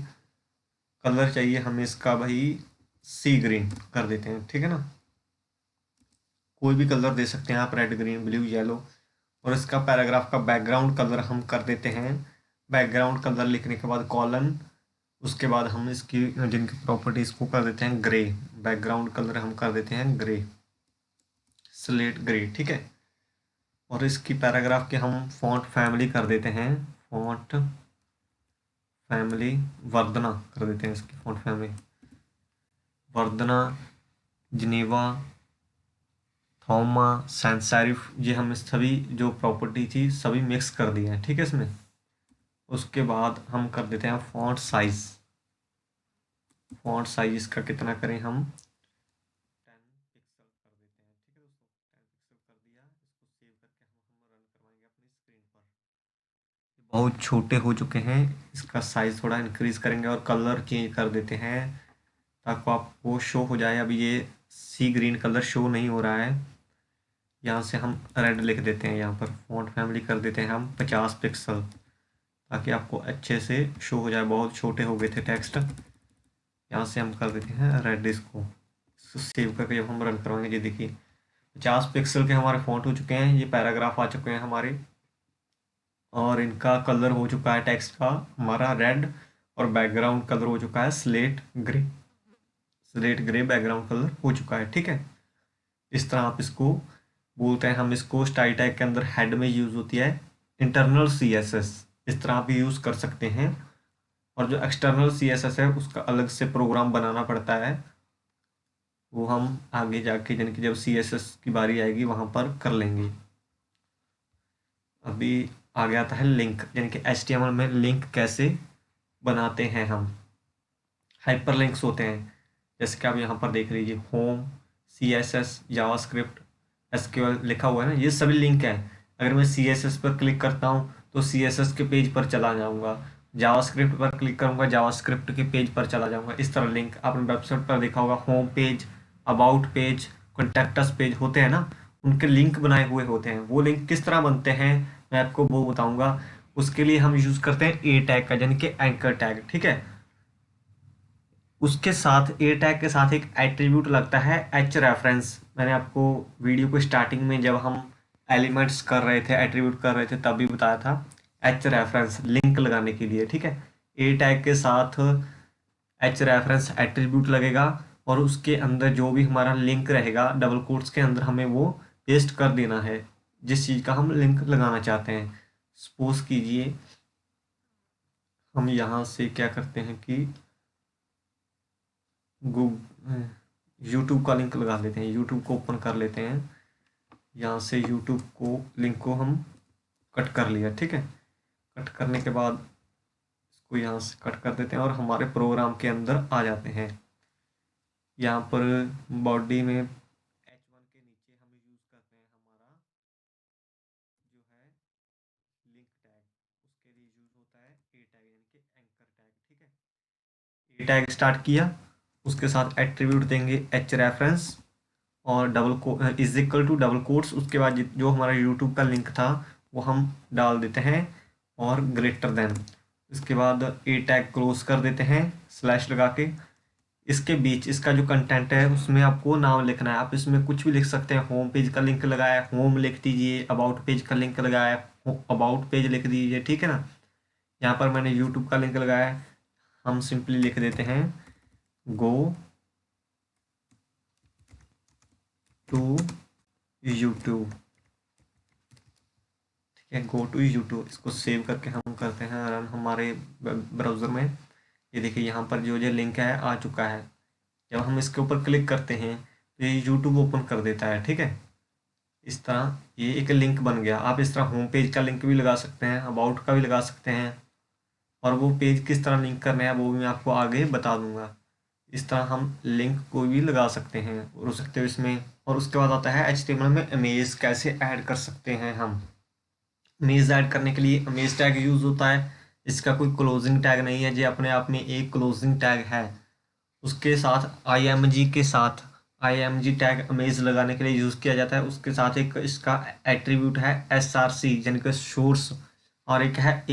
A: कलर चाहिए हमें इसका भाई सी ग्रीन कर देते हैं, ठीक है ना। कोई भी कलर दे सकते हैं आप, रेड, ग्रीन, ब्लू, येलो। और इसका पैराग्राफ का बैकग्राउंड कलर हम कर देते हैं। बैकग्राउंड कलर लिखने के बाद कॉलन, उसके बाद हम इसकी जिनकी प्रॉपर्टीज को कर देते हैं ग्रे। बैकग्राउंड कलर हम कर देते हैं ग्रे, स्लेट ग्रे, ठीक है। और इसकी पैराग्राफ के हम फॉन्ट फैमिली कर देते हैं, फॉन्ट फैमिली वर्धना कर देते हैं। इसकी font family Vardhana, Geneva, Thoma, sans serif, ये हम सभी जो प्रॉपर्टी थी सभी मिक्स कर दिए हैं, ठीक है इसमें। उसके बाद हम कर देते हैं फॉन्ट साइज। फॉन्ट साइज इसका कितना करें हम, 10 पिक्सल कर देते हैं, ठीक है दोस्तों। 10 पिक्सल कर दिया। इसको सेव करके हम रन करवाएंगे अपनी स्क्रीन पर। बहुत छोटे हो चुके हैं, इसका साइज थोड़ा इंक्रीज करेंगे और कलर चेंज कर देते हैं ताकि आपको शो हो जाए। अभी ये सी ग्रीन कलर शो नहीं हो रहा है। यहाँ से हम रेड लिख देते हैं, यहाँ पर फॉन्ट फैमिली कर देते हैं हम 50 पिक्सल ताकि आपको अच्छे से शो हो जाए। बहुत छोटे हो गए थे टेक्स्ट, यहाँ से हम कर देते हैं रेड। इसको सेव करके जब हम रन करवाएंगे, ये देखिए 50 पिक्सल के हमारे फॉन्ट हो चुके हैं, ये पैराग्राफ आ चुके हैं हमारे, और इनका कलर हो चुका है टेक्स्ट का हमारा रेड, और बैकग्राउंड कलर हो चुका है slate grey. Slate grey background colour हो चुका है, ठीक है। इस तरह आप इसको बोलते हैं। हम इसको स्टाइल टैग के अंदर हेड में यूज़ होती है इंटरनल CSS, इस तरह आप यूज़ कर सकते हैं। और जो एक्सटर्नल CSS है उसका अलग से प्रोग्राम बनाना पड़ता है, वो हम आगे जाके यानी कि जब CSS की बारी आएगी वहाँ पर कर लेंगे। अभी आगे आता है लिंक, यानी कि HTML में लिंक कैसे बनाते हैं हम। हाइपर लिंक्स होते हैं, जैसे कि आप यहाँ पर देख लीजिए, होम, CSS, जावास्क्रिप्ट, SQL लिखा हुआ है ना, ये सभी लिंक है। अगर मैं CSS पर क्लिक करता हूँ तो CSS के पेज पर चला जाऊँगा, जावास्क्रिप्ट पर क्लिक करूँगा जावास्क्रिप्ट के पेज पर चला जाऊँगा। इस तरह लिंक आपने वेबसाइट पर देखा होगा, home page, about page, contact page होते हैं ना, उनके लिंक बनाए हुए होते हैं। वो लिंक किस तरह बनते हैं मैं आपको वो बताऊँगा। उसके लिए हम यूज़ करते हैं ए टैग का, यानी कि एंकर टैग, ठीक है। उसके साथ ए टैग के साथ एक एट्रीब्यूट लगता है एच रेफरेंस। मैंने आपको वीडियो को स्टार्टिंग में जब हम एलिमेंट्स कर रहे थे, एट्रीब्यूट कर रहे थे, तब भी बताया था एच रेफरेंस लिंक लगाने के लिए, ठीक है। ए टैग के साथ एच रेफरेंस एट्रीब्यूट लगेगा और उसके अंदर जो भी हमारा लिंक रहेगा डबल कोट्स के अंदर हमें वो पेस्ट कर देना है, जिस चीज़ का हम लिंक लगाना चाहते हैं। सपोज कीजिए हम यहाँ से क्या करते हैं कि यूट्यूब का लिंक लगा लेते हैं, यूट्यूब को ओपन कर लेते हैं। यहाँ से यूट्यूब को लिंक को हम कट कर लिया, ठीक है। कट करने के बाद इसको यहाँ से कट कर देते हैं और हमारे प्रोग्राम के अंदर आ जाते हैं। यहाँ पर बॉडी में H1 के नीचे हम यूज़ करते हैं हमारा जो है लिंक टैग, उसके लिए यूज़ होता है ए टैग, यानी कि एंकर टैग, ठीक है। ए टैग स्टार्ट किया, उसके साथ एट्रीब्यूट देंगे एच रेफरेंस और डबल को is equal to double quotes. उसके बाद जो हमारा यूट्यूब का लिंक था वो हम डाल देते हैं और ग्रेटर देन। इसके बाद ए टैग क्लोज कर देते हैं स्लैश लगा के। इसके बीच इसका जो कंटेंट है उसमें आपको नाम लिखना है। आप इसमें कुछ भी लिख सकते हैं। होम पेज का लिंक लगाया है, होम लिख दीजिए। अबाउट पेज का लिंक लगाया है, अबाउट पेज लिख दीजिए, ठीक है ना। यहाँ पर मैंने यूट्यूब का लिंक लगाया है, हम सिंपली लिख देते हैं गो टू यूट्यूब, ठीक है, गो टू यूट्यूब। इसको सेव करके हम करते हैं रन हमारे ब्राउज़र में। ये देखिए यहाँ पर जो लिंक है आ चुका है। जब हम इसके ऊपर क्लिक करते हैं तो ये यूट्यूब ओपन कर देता है, ठीक है। इस तरह ये एक लिंक बन गया। आप इस तरह होम पेज का लिंक भी लगा सकते हैं, अबाउट का भी लगा सकते हैं, और वो पेज किस तरह लिंक करना है वो भी मैं आपको आगे बता दूंगा। इस तरह हम लिंक कोई भी लगा सकते हैं और हो सकते हो इसमें। और उसके बाद आता है HTML में इमेज कैसे ऐड कर सकते हैं हम। इमेज ऐड करने के लिए इमेज टैग यूज़ होता है। इसका कोई क्लोजिंग टैग नहीं है, जो अपने आप में एक क्लोजिंग टैग है। उसके साथ img के साथ img टैग इमेज लगाने के लिए यूज़ किया जाता है। उसके साथ एक इसका एट्रीब्यूट है src यानी कि सोर्स, और एक है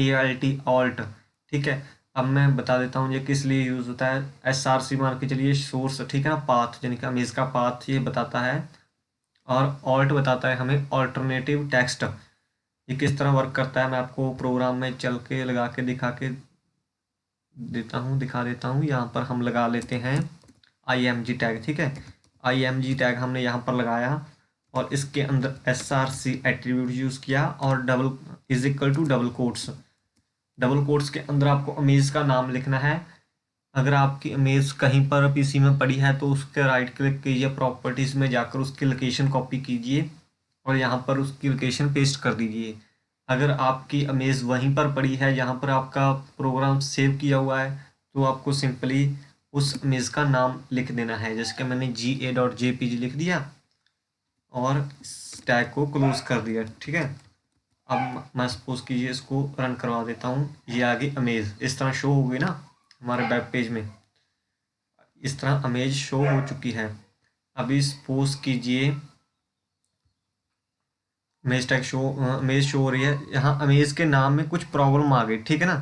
A: alt। ठीक है, अब मैं बता देता हूँ ये किस लिए यूज़ होता है। src मान के चलिए सोर्स, ठीक है ना, पाथ यानी कि इमेज का पाथ ये बताता है, और alt बताता है हमें ऑल्टरनेटिव टेक्स्ट। ये किस तरह वर्क करता है मैं आपको प्रोग्राम में चल के लगा के दिखा देता हूँ। यहाँ पर हम लगा लेते हैं img टैग। ठीक है, img टैग हमने यहाँ पर लगाया, और इसके अंदर src एट्रीब्यूट यूज़ किया, और double is equal to double quotes. डबल कोट्स के अंदर आपको इमेज का नाम लिखना है। अगर आपकी इमेज कहीं पर पीसी में पड़ी है तो उसके राइट क्लिक कीजिए, प्रॉपर्टीज़ में जाकर उसकी लोकेशन कॉपी कीजिए और यहाँ पर उसकी लोकेशन पेस्ट कर दीजिए। अगर आपकी इमेज वहीं पर पड़ी है जहाँ पर आपका प्रोग्राम सेव किया हुआ है, तो आपको सिंपली उस इमेज का नाम लिख देना है। जैसे कि मैंने ga.jpg लिख दिया और इस टैग को क्लोज कर दिया। ठीक है, अब मैं सपोज कीजिए इसको रन करवा देता हूँ। ये आगे इमेज इस तरह शो हो गई ना हमारे वेब पेज में, इस तरह इमेज शो हो चुकी है। अभी सपोज कीजिए image tag show image show हो रही है, यहाँ इमेज के नाम में कुछ प्रॉब्लम आ गई। ठीक है ना,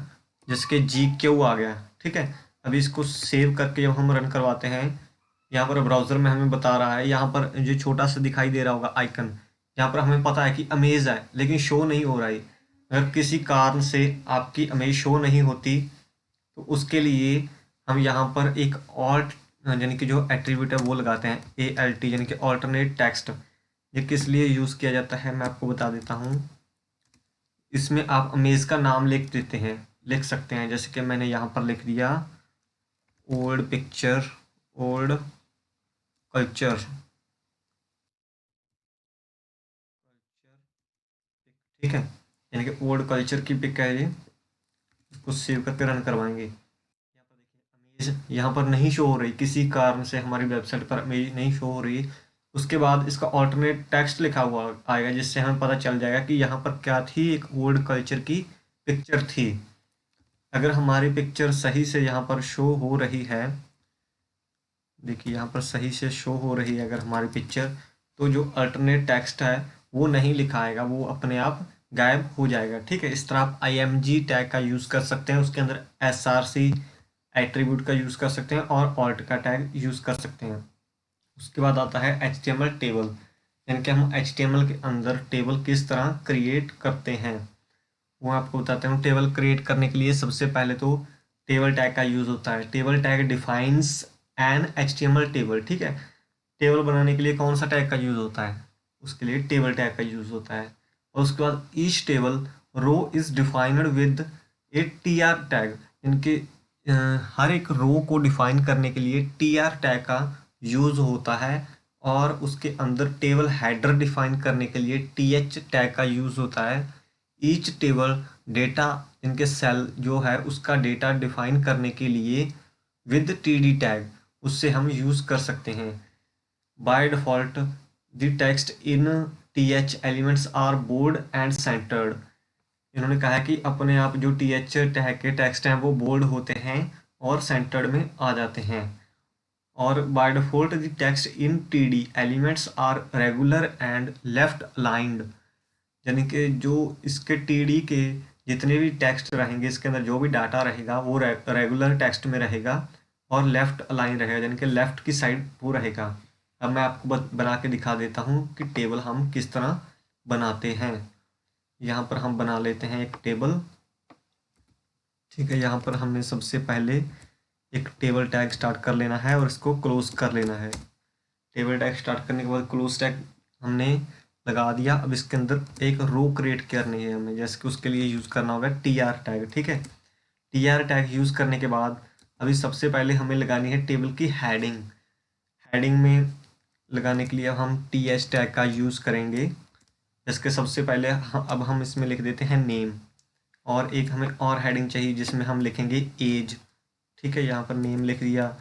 A: जैसे कि GQ आ गया। ठीक है, अभी इसको सेव करके जब हम रन करवाते हैं, यहाँ पर ब्राउज़र में हमें बता रहा है, यहाँ पर जो छोटा सा दिखाई दे रहा होगा आइकन, यहाँ पर हमें पता है कि इमेज है लेकिन शो नहीं हो रहा है। अगर किसी कारण से आपकी इमेज शो नहीं होती तो उसके लिए हम यहाँ पर एक ऑल्ट यानी कि जो एट्रीब्यूट है वो लगाते हैं, ALT यानी कि ऑल्टरनेट टेक्स्ट। ये किस लिए यूज़ किया जाता है मैं आपको बता देता हूँ। इसमें आप इमेज का नाम लिख सकते हैं। जैसे कि मैंने यहाँ पर लिख दिया ओल्ड पिक्चर, ओल्ड कल्चर। ठीक है, यानी कि ओल्ड कल्चर की पिक है ये। इसको सेव करके रन करवाएंगे। यहाँ पर देखिए इमेज यहाँ पर नहीं शो हो रही, किसी कारण से हमारी वेबसाइट पर इमेज नहीं शो हो रही। उसके बाद इसका ऑल्टरनेट टेक्स्ट लिखा हुआ आएगा, जिससे हमें पता चल जाएगा कि यहाँ पर क्या थी, एक ओल्ड कल्चर की पिक्चर थी। अगर हमारी पिक्चर सही से यहाँ पर शो हो रही है, देखिए यहाँ पर सही से शो हो रही है अगर हमारी पिक्चर, तो जो अल्टरनेट टेक्स्ट है वो नहीं लिखाएगा, वो अपने आप गायब हो जाएगा। ठीक है, इस तरह आप img टैग का यूज़ कर सकते हैं, उसके अंदर src एट्रीब्यूट का यूज़ कर सकते हैं और ऑल्ट का टैग यूज़ कर सकते हैं। उसके बाद आता है HTML टेबल, यानी कि हम HTML के अंदर टेबल किस तरह क्रिएट करते हैं वो आपको बताते हूँ। टेबल क्रिएट करने के लिए सबसे पहले तो टेबल टैग का यूज़ होता है। Table tag defines N HTML table. ठीक है, टेबल बनाने के लिए कौन सा टैग का यूज़ होता है, उसके लिए टेबल टैग का यूज़ होता है। और उसके बाद each table row is defined with a TR tag, इनके हर एक रो को डिफाइन करने के लिए TR टैग का यूज़ होता है। और उसके अंदर टेबल हेडर डिफाइन करने के लिए TH टैग का यूज़ होता है। ईच टेबल डेटा, इनके सेल जो है उसका डेटा डिफाइन करने के लिए विद TD टैग, उससे हम यूज़ कर सकते हैं। By default the text in TH elements are bold and centred. इन्होंने कहा है कि अपने आप जो TH टैग के टेक्स्ट हैं वो बोल्ड होते हैं और सेंटर्ड में आ जाते हैं। और by default the text in TD elements are regular and left aligned, यानी कि जो इसके TD के जितने भी टेक्स्ट रहेंगे, इसके अंदर जो भी डाटा रहेगा वो रेगुलर टेक्स्ट में रहेगा और लेफ्ट अलाइन रहेगा, यानी कि लेफ्ट की साइड वो रहेगा। अब मैं आपको बना के दिखा देता हूँ कि टेबल हम किस तरह बनाते हैं। यहाँ पर हम बना लेते हैं एक टेबल। ठीक है, यहाँ पर हमने सबसे पहले एक टेबल टैग स्टार्ट कर लेना है और इसको क्लोज कर लेना है। टेबल टैग स्टार्ट करने के बाद क्लोज टैग हमने लगा दिया। अब इसके अंदर एक रो क्रिएट करनी है हमें, जैसे कि उसके लिए यूज़ करना होगा TR टैग। ठीक है, TR टैग यूज़ करने के बाद अभी सबसे पहले हमें लगानी है टेबल की हेडिंग। हेडिंग में लगाने के लिए अब हम टी एच टैग का यूज़ करेंगे। इसके सबसे पहले अब हम इसमें लिख देते हैं नेम, और एक हमें और हेडिंग चाहिए जिसमें हम लिखेंगे एज। ठीक है, यहाँ पर नेम लिख दिया।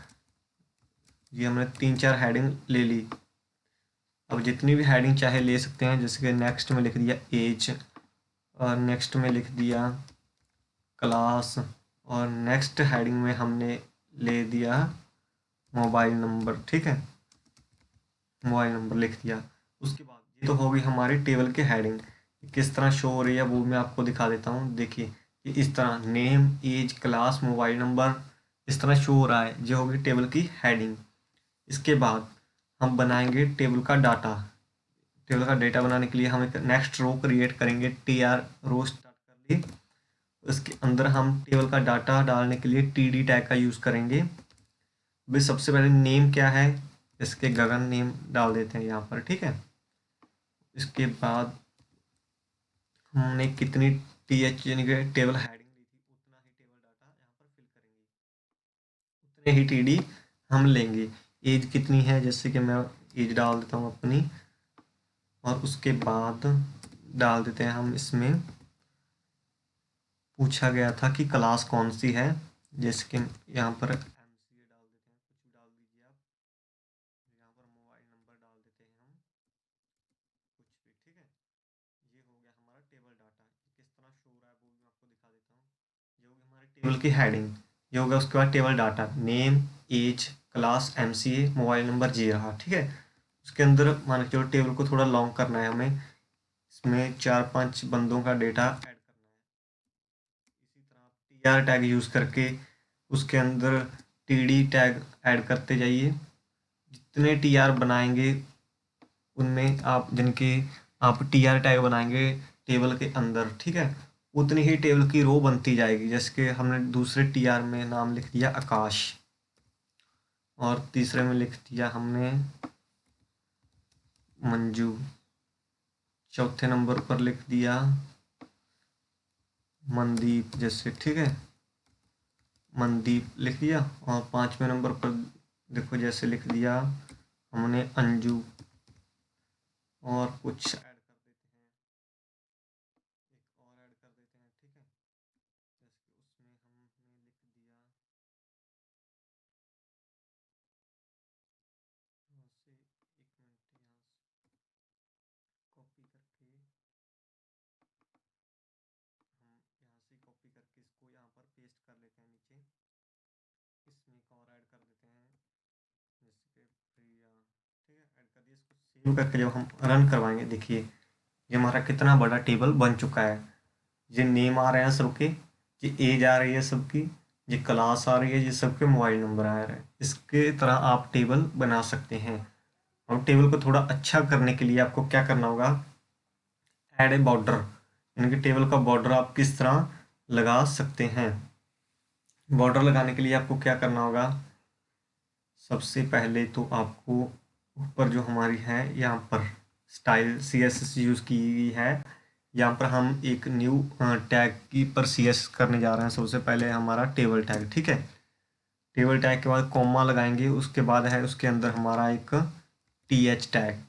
A: ये हमने 3-4 हेडिंग ले ली। अब जितनी भी हेडिंग चाहे ले सकते हैं, जैसे कि नेक्स्ट में लिख दिया एज, और नेक्स्ट में लिख दिया क्लास, और नेक्स्ट हेडिंग में हमने ले दिया मोबाइल नंबर। ठीक है, मोबाइल नंबर लिख दिया। उसके बाद ये तो होगी हमारी टेबल की हेडिंग। किस तरह शो हो रही है वो मैं आपको दिखा देता हूँ। देखिए कि इस तरह name, age, class, mobile number इस तरह शो हो रहा है। ये होगी टेबल की हेडिंग। इसके बाद हम बनाएंगे टेबल का डाटा। टेबल का डेटा बनाने के लिए हम एक नेक्स्ट रो क्रिएट करेंगे। टी आर रो स्टार्ट कर ली। उसके अंदर हम टेबल का डाटा डालने के लिए टी डी टैग का यूज़ करेंगे। भाई सबसे पहले नेम क्या है, इसके गगन नेम डाल देते हैं यहाँ पर। ठीक है, इसके बाद हमने कितनी टी एच यानी कि टेबल हेडिंग ली थी उतना ही टेबल डाटा यहाँ पर फिल करेंगे, उतने ही टी डी हम लेंगे। एज कितनी है, जैसे कि मैं एज डाल देता हूँ अपनी, और उसके बाद डाल देते हैं हम इसमें पूछा गया था कि क्लास कौन सी है, जैसे कि यहाँ पर एमसीए डाल देते हैं, कुछ भी डाल दीजिए आप। यहाँ पर मोबाइल नंबर डाल देते हैं हम, कुछ भी। ठीक है, ये हो गया हमारा टेबल डाटा। किस तरह शो हो रहा है वो भी मैं आपको दिखा देता हूँ। ये होगी हमारी टेबल की हेडिंग। ये होगा उसके बाद table data, name, age, class, MCA, mobile number, जी रहा। ठीक है, उसके अंदर मान के चलो टेबल को थोड़ा लॉन्ग करना है हमें, इसमें 4-5 बंदों का डेटा ऐड करना है। इसी तरह आप टी आर टैग यूज़ करके उसके अंदर टी डी टैग ऐड करते जाइए। जितने टी आर बनाएंगे उनमें आप जिनके आप टी आर टैग बनाएंगे टेबल के अंदर, ठीक है, उतनी ही टेबल की रो बनती जाएगी। जैसे कि हमने दूसरे टी आर में नाम लिख दिया आकाश, और तीसरे में लिख दिया हमने मंजू, चौथे नंबर पर लिख दिया मनदीप जैसे। ठीक है, मनदीप लिख दिया, और 5वें नंबर पर देखो जैसे लिख दिया हमने अंजू, और कुछ ऐड कर देते हैं, एक और ऐड कर देते हैं। ठीक है, जैसे कि उसमें हमने लिख दिया यहाँ से, 1 मिनट यहाँ से कॉपी करके, हम यहाँ से कॉपी करके इसको यहाँ पर पेस्ट कर लेते हैं नीचे। इसमें एक और ऐड कर देते हैं, जैसे कि प्रिया। ठीक है, ऐड कर दिया। इसको सेव करके जब हम रन करवाएंगे, देखिए ये हमारा कितना बड़ा टेबल बन चुका है। ये नेम आ रहे हैं सबके, ये एज आ रही है सबकी, ये क्लास आ रही है, ये सबके मोबाइल नंबर आ रहे हैं। इसके तरह आप टेबल बना सकते हैं। और टेबल को थोड़ा अच्छा करने के लिए आपको क्या करना होगा, ऐड ए बॉर्डर, यानी कि टेबल का बॉर्डर आप किस तरह लगा सकते हैं। बॉर्डर लगाने के लिए आपको क्या करना होगा, सबसे पहले तो आपको ऊपर जो हमारी है यहाँ पर स्टाइल CSS यूज़ की गई है, यहाँ पर हम एक न्यू टैग की पर CSS करने जा रहे हैं। सबसे पहले हमारा टेबल टैग। ठीक है, टेबल टैग के बाद कॉमा लगाएंगे, उसके बाद है उसके अंदर हमारा एक TH टैग,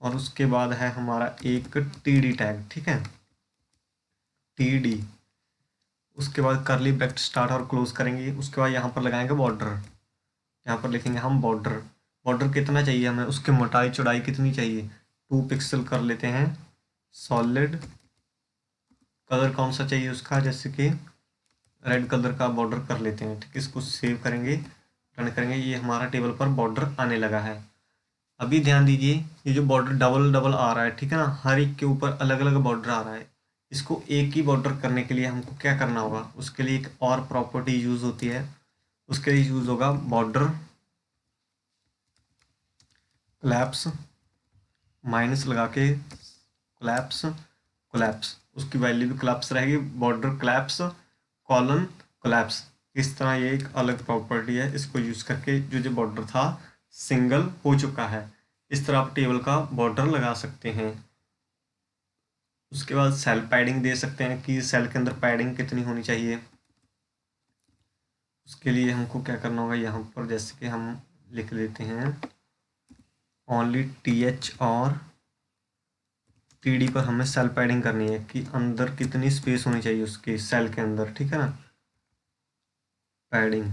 A: और उसके बाद है हमारा एक TD टैग। ठीक है, TD, उसके बाद करली ब्रैकेट स्टार्ट और क्लोज करेंगे। उसके बाद यहाँ पर लगाएंगे बॉर्डर, यहाँ पर लिखेंगे हम बॉर्डर। बॉर्डर कितना चाहिए हमें, उसकी मोटाई चौड़ाई कितनी चाहिए, 2 पिक्सल कर लेते हैं। सॉलिड कलर कौन सा चाहिए उसका, जैसे कि रेड कलर का बॉर्डर कर लेते हैं। ठीक है, इसको सेव करेंगे, रन करेंगे। ये हमारा टेबल पर बॉर्डर आने लगा है। अभी ध्यान दीजिए, ये जो बॉर्डर डबल डबल आ रहा है, ठीक है ना, हर एक के ऊपर अलग अलग बॉर्डर आ रहा है। इसको एक ही बॉर्डर करने के लिए हमको क्या करना होगा, उसके लिए एक और प्रॉपर्टी यूज़ होती है। उसके लिए यूज़ होगा बॉर्डर कोलैप्स, माइनस लगा के कोलैप्स, कोलैप्स, उसकी वैल्यू भी कोलैप्स रहेगी। बॉर्डर कोलैप्स कॉलन कोलैप्स, इस तरह ये एक अलग प्रॉपर्टी है। इसको यूज़ करके जो बॉर्डर था सिंगल हो चुका है। इस तरह आप टेबल का बॉर्डर लगा सकते हैं। उसके बाद सेल पैडिंग दे सकते हैं कि सेल के अंदर पैडिंग कितनी होनी चाहिए। उसके लिए हमको क्या करना होगा, यहाँ पर जैसे कि हम लिख देते हैं ओनली TH और TD पर हमें सेल पैडिंग करनी है कि अंदर कितनी स्पेस होनी चाहिए उसके सेल के अंदर, ठीक है ना। पैडिंग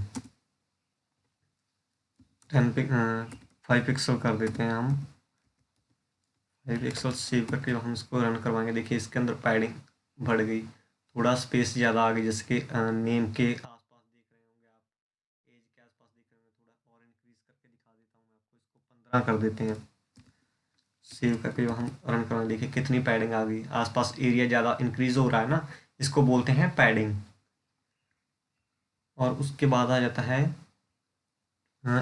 A: 5 पिक्सल कर देते हैं हम। 5 पिक्सल सेव करके हम इसको रन करवाएंगे। देखिए इसके अंदर पैडिंग बढ़ गई, थोड़ा स्पेस ज़्यादा आ गई, जैसे कि नेम के आसपास देख रहे होंगे आप, एज के आसपास देख रहे होंगे। थोड़ा और इंक्रीज करके दिखा देता हूँ मैं आपको, इसको 15 कर देते हैं। सेव करके हम रन करवाएंगे, देखिए कितनी पैडिंग आ गई, आसपास एरिया ज़्यादा इंक्रीज हो रहा है ना, इसको बोलते हैं पैडिंग। और उसके बाद आ जाता है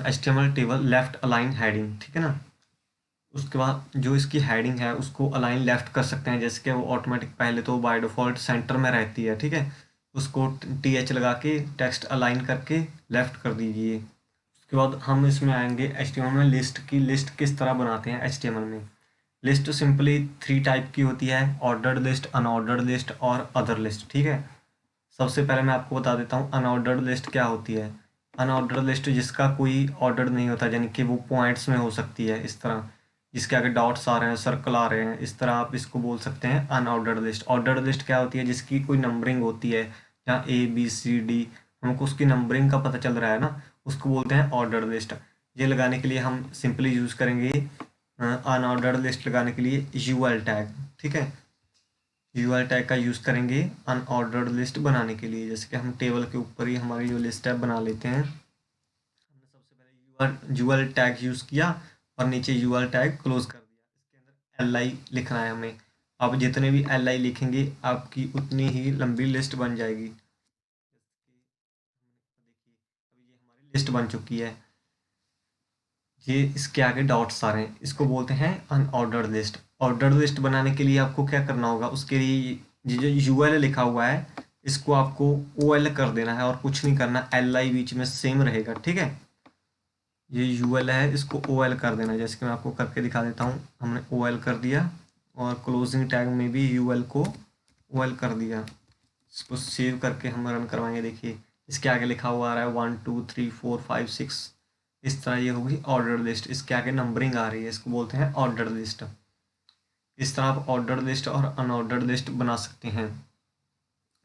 A: HTML table left align heading, ठीक है ना। उसके बाद जो इसकी हेडिंग है उसको अलाइन लेफ्ट कर सकते हैं, जैसे कि वो ऑटोमेटिक पहले तो बाय डिफ़ॉल्ट सेंटर में रहती है, ठीक है। उसको TH लगा के टेक्स्ट अलाइन करके लेफ्ट कर दीजिए। उसके बाद हम इसमें आएंगे HTML में लिस्ट की। लिस्ट किस तरह बनाते हैं HTML में। लिस्ट सिंपली 3 टाइप की होती है, ऑर्डर्ड लिस्ट, अनऑर्डर्ड लिस्ट और अदर लिस्ट, ठीक है। सबसे पहले मैं आपको बता देता हूँ अनऑर्डर्ड लिस्ट क्या होती है। अनऑर्डर्ड लिस्ट जिसका कोई ऑर्डर नहीं होता, यानी कि वो पॉइंट्स में हो सकती है इस तरह, जिसके आगे डॉट्स आ रहे हैं, सर्कल आ रहे हैं, इस तरह आप इसको बोल सकते हैं अनऑर्डर्ड लिस्ट। ऑर्डर्ड लिस्ट क्या होती है, जिसकी कोई नंबरिंग होती है, जहाँ ABCD हमको उसकी नंबरिंग का पता चल रहा है ना, उसको बोलते हैं ऑर्डर्ड लिस्ट। ये लगाने के लिए हम सिंपली यूज़ करेंगे अनऑर्डर्ड लिस्ट लगाने के लिए UL टैग, ठीक है। UL टैग का यूज़ करेंगे अनऑर्डर्ड लिस्ट बनाने के लिए। जैसे कि हम टेबल के ऊपर ही हमारी जो लिस्ट है बना लेते हैं। हमने सबसे पहले UL टैग यूज़ किया और नीचे UL टैग क्लोज कर दिया। इसके अंदर LI लिखना है हमें। आप जितने भी LI लिखेंगे आपकी उतनी ही लंबी लिस्ट बन जाएगी। जैसे कि देखिए अभी ये हमारी लिस्ट बन चुकी है। ये इसके आगे डॉट्स आ रहे हैं, इसको बोलते हैं अनऑर्डर्ड लिस्ट। ऑर्डर्ड लिस्ट बनाने के लिए आपको क्या करना होगा, उसके लिए ये जो UL लिखा हुआ है इसको आपको OL कर देना है और कुछ नहीं करना। LI बीच में सेम रहेगा, ठीक है। ये UL है, इसको OL कर देना है। जैसे कि मैं आपको करके दिखा देता हूँ। हमने OL कर दिया और क्लोजिंग टैग में भी UL को OL कर दिया। इसको सेव करके हम रन करवाएंगे। देखिए इसके आगे लिखा हुआ आ रहा है 1 2 3 4 5 6, इस तरह ये होगी ऑर्डर लिस्ट। इसके आगे नंबरिंग आ रही है, इसको बोलते हैं ऑर्डर लिस्ट। इस तरह आप ऑर्डर लिस्ट और अनऑर्डर्ड लिस्ट बना सकते हैं।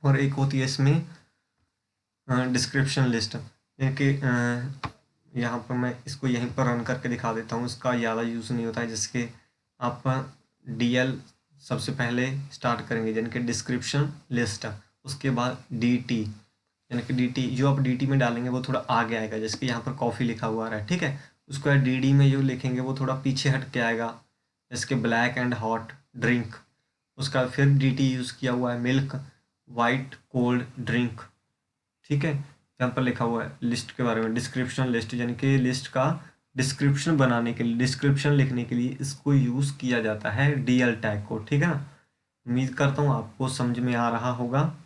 A: और एक होती है इसमें डिस्क्रिप्शन लिस्ट, कि यहाँ पर मैं इसको यहीं पर रन करके दिखा देता हूँ। इसका ज़्यादा यूज़ नहीं होता है। जिसके आप DL सबसे पहले स्टार्ट करेंगे, यानी कि डिस्क्रिप्शन लिस्ट, उसके बाद DT, यानी कि DT जो आप DT में डालेंगे वो थोड़ा आगे आएगा। जैसे कि यहाँ पर कॉफ़ी लिखा हुआ आ रहा है, ठीक है। उसको DD में जो लिखेंगे वो थोड़ा पीछे हट के आएगा, जैसे कि ब्लैक एंड हॉट ड्रिंक। उसका फिर DT यूज़ किया हुआ है मिल्क वाइट कोल्ड ड्रिंक, ठीक है। यहाँ पर लिखा हुआ है लिस्ट के बारे में डिस्क्रिप्शन लिस्ट, यानी कि लिस्ट का डिस्क्रिप्शन बनाने के लिए, डिस्क्रिप्शन लिखने के लिए इसको यूज़ किया जाता है DL टैग को, ठीक है ना। उम्मीद करता हूँ आपको समझ में आ रहा होगा।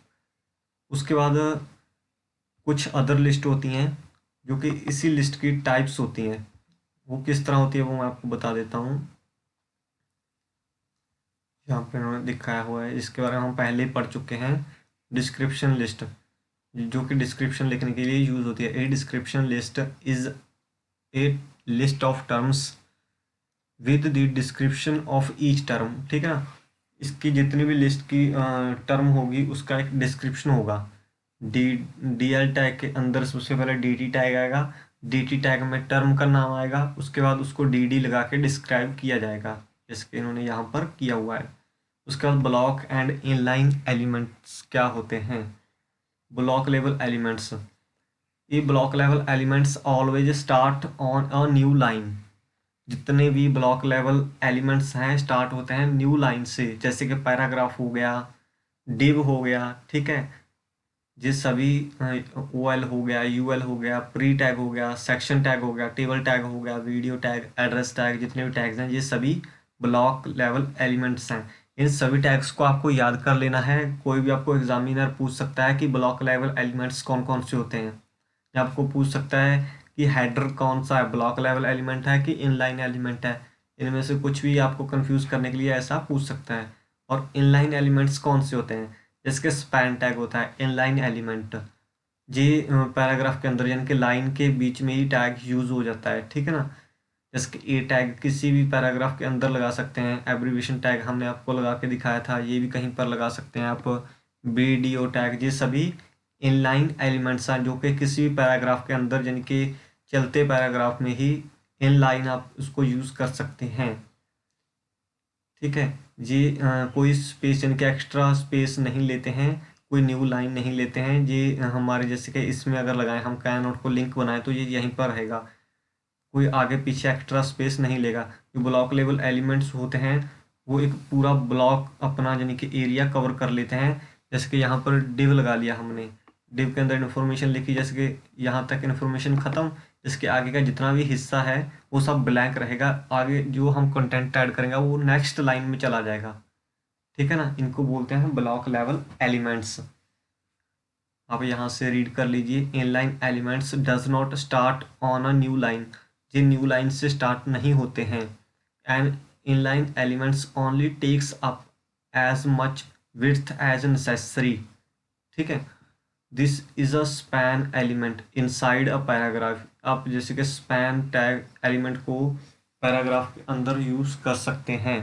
A: उसके बाद कुछ अदर लिस्ट होती हैं जो कि इसी लिस्ट की टाइप्स होती हैं। वो किस तरह होती है वो मैं आपको बता देता हूँ। यहाँ पे उन्होंने दिखाया हुआ है, इसके बारे में हम पहले ही पढ़ चुके हैं। डिस्क्रिप्शन लिस्ट जो कि डिस्क्रिप्शन लिखने के लिए यूज़ होती है। A description list is a list of terms with the description of each term, ठीक है ना। इसकी जितनी भी लिस्ट की टर्म होगी उसका एक डिस्क्रिप्शन होगा। DL टैग के अंदर सबसे पहले DT टैग आएगा। DT टैग में टर्म का नाम आएगा, उसके बाद उसको DD लगा के डिस्क्राइब किया जाएगा, जैसे कि इन्होंने यहाँ पर किया हुआ है। उसके बाद ब्लॉक एंड इनलाइन एलिमेंट्स क्या होते हैं। ब्लॉक लेवल एलिमेंट्स, ये block level elements always start on a new line. जितने भी ब्लॉक लेवल एलिमेंट्स हैं स्टार्ट होते हैं न्यू लाइन से, जैसे कि पैराग्राफ हो गया, डिव हो गया, ठीक है। ये सभी OL हो गया, UL हो गया, प्री टैग हो गया, सेक्शन टैग हो गया, टेबल टैग हो गया, वीडियो टैग, एड्रेस टैग, जितने भी टैग्स हैं ये सभी ब्लॉक लेवल एलिमेंट्स हैं। इन सभी टैग्स को आपको याद कर लेना है। कोई भी आपको एग्जामिनर पूछ सकता है कि ब्लॉक लेवल एलिमेंट्स कौन कौन से होते हैं। या आपको पूछ सकता है कि हेडर कौन सा है, ब्लॉक लेवल एलिमेंट है कि इनलाइन एलिमेंट है। इनमें से कुछ भी आपको कंफ्यूज करने के लिए ऐसा पूछ सकता है। और इनलाइन एलिमेंट्स कौन से होते हैं, जिसके स्पैन टैग होता है इनलाइन एलिमेंट। जी पैराग्राफ के अंदर यानी कि लाइन के बीच में ही टैग यूज हो जाता है, ठीक है ना। जैसे कि ए टैग किसी भी पैराग्राफ के अंदर लगा सकते हैं, एब्रीविएशन टैग हमने आपको लगा के दिखाया था, ये भी कहीं पर लगा सकते हैं आप। BDO टैग, ये सभी इनलाइन एलिमेंट्स हैं जो कि किसी भी पैराग्राफ के अंदर, यानी कि चलते पैराग्राफ में ही इनलाइन आप उसको यूज़ कर सकते हैं। ठीक है जी। कोई स्पेस यानी कि एक्स्ट्रा स्पेस नहीं लेते हैं, कोई न्यू लाइन नहीं लेते हैं जी। हमारे जैसे कि इसमें अगर लगाएं हम कैन नोट को लिंक बनाएं तो ये यहीं पर रहेगा, कोई आगे पीछे एक्स्ट्रा स्पेस नहीं लेगा। जो ब्लॉक लेवल एलिमेंट्स होते हैं वो एक पूरा ब्लॉक अपना यानी कि एरिया कवर कर लेते हैं। जैसे कि यहाँ पर डिव लगा लिया हमने, डिव के अंदर इन्फॉर्मेशन लिखी, जैसे कि यहाँ तक इन्फॉर्मेशन ख़त्म, इसके आगे का जितना भी हिस्सा है वो सब ब्लैंक रहेगा। आगे जो हम कंटेंट ऐड करेंगे वो नेक्स्ट लाइन में चला जाएगा। ठीक है ना, इनको बोलते हैं ब्लॉक लेवल एलिमेंट्स। आप यहाँ से रीड कर लीजिए, inline elements does not start on a new line, ये न्यू लाइन से स्टार्ट नहीं होते हैं। And inline elements only takes up as much width as necessary. ठीक है, this is a span element inside a paragraph. आप जैसे कि स्पैन टैग एलिमेंट को पैराग्राफ के अंदर यूज कर सकते हैं।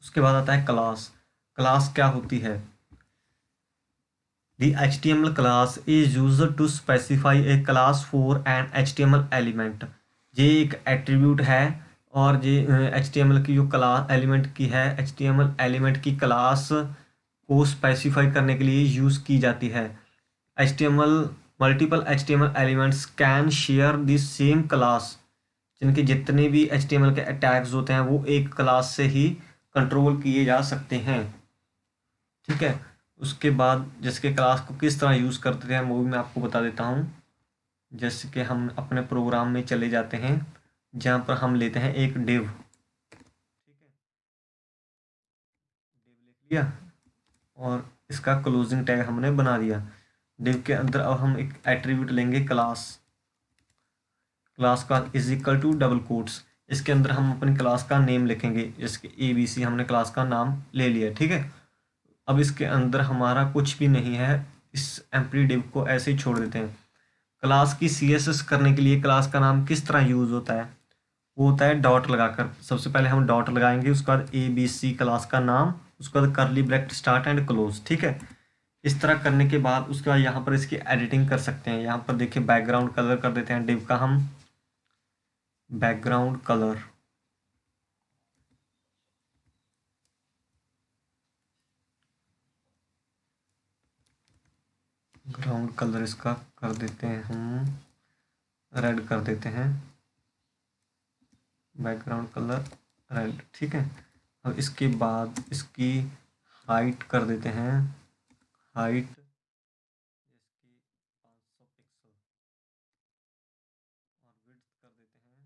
A: उसके बाद आता है क्लास। क्लास क्या होती है? The HTML class is used to specify a class for an HTML element। ये एक एट्रीब्यूट है और ये HTML की जो क्लास एलिमेंट की है, HTML एलिमेंट की क्लास को स्पेसिफाई करने के लिए यूज़ की जाती है। HTML multiple HTML elements can share the same class, जिनके जितने भी HTML के अटैक्स होते हैं वो एक क्लास से ही कंट्रोल किए जा सकते हैं। ठीक है, उसके बाद जैसे कि क्लास को किस तरह यूज़ करते हैं वो भी मैं आपको बता देता हूँ। जैसे कि हम अपने प्रोग्राम में चले जाते हैं जहाँ पर हम लेते हैं एक डिव। ठीक है, डिव लिख लिया और इसका क्लोजिंग टैग हमने बना दिया। डिव के अंदर अब हम एक एट्रीब्यूट लेंगे क्लास। क्लास का is equal to double quotes, इसके अंदर हम अपनी क्लास का नेम लिखेंगे, जैसे कि ABC हमने क्लास का नाम ले लिया। ठीक है, अब इसके अंदर हमारा कुछ भी नहीं है, इस एम्प्टी डिव को ऐसे ही छोड़ देते हैं। क्लास की CSS करने के लिए क्लास का नाम किस तरह यूज़ होता है? वो होता है डॉट लगाकर। सबसे पहले हम डॉट लगाएंगे, उसके बाद ABC क्लास का नाम, उसके बाद करली ब्रैकेट स्टार्ट एंड क्लोज। ठीक है, इस तरह करने के बाद उसके बाद यहाँ पर इसकी एडिटिंग कर सकते हैं। यहाँ पर देखिए बैकग्राउंड कलर कर देते हैं डिव का हम, बैकग्राउंड कलर। ग्राउंड कलर इसका कर देते हैं हम, रेड कर देते हैं, बैकग्राउंड कलर रेड। ठीक है, अब इसके बाद इसकी हाइट कर देते हैं, हाइट इसकी 500 पिक्सल, और विड्थ कर देते हैं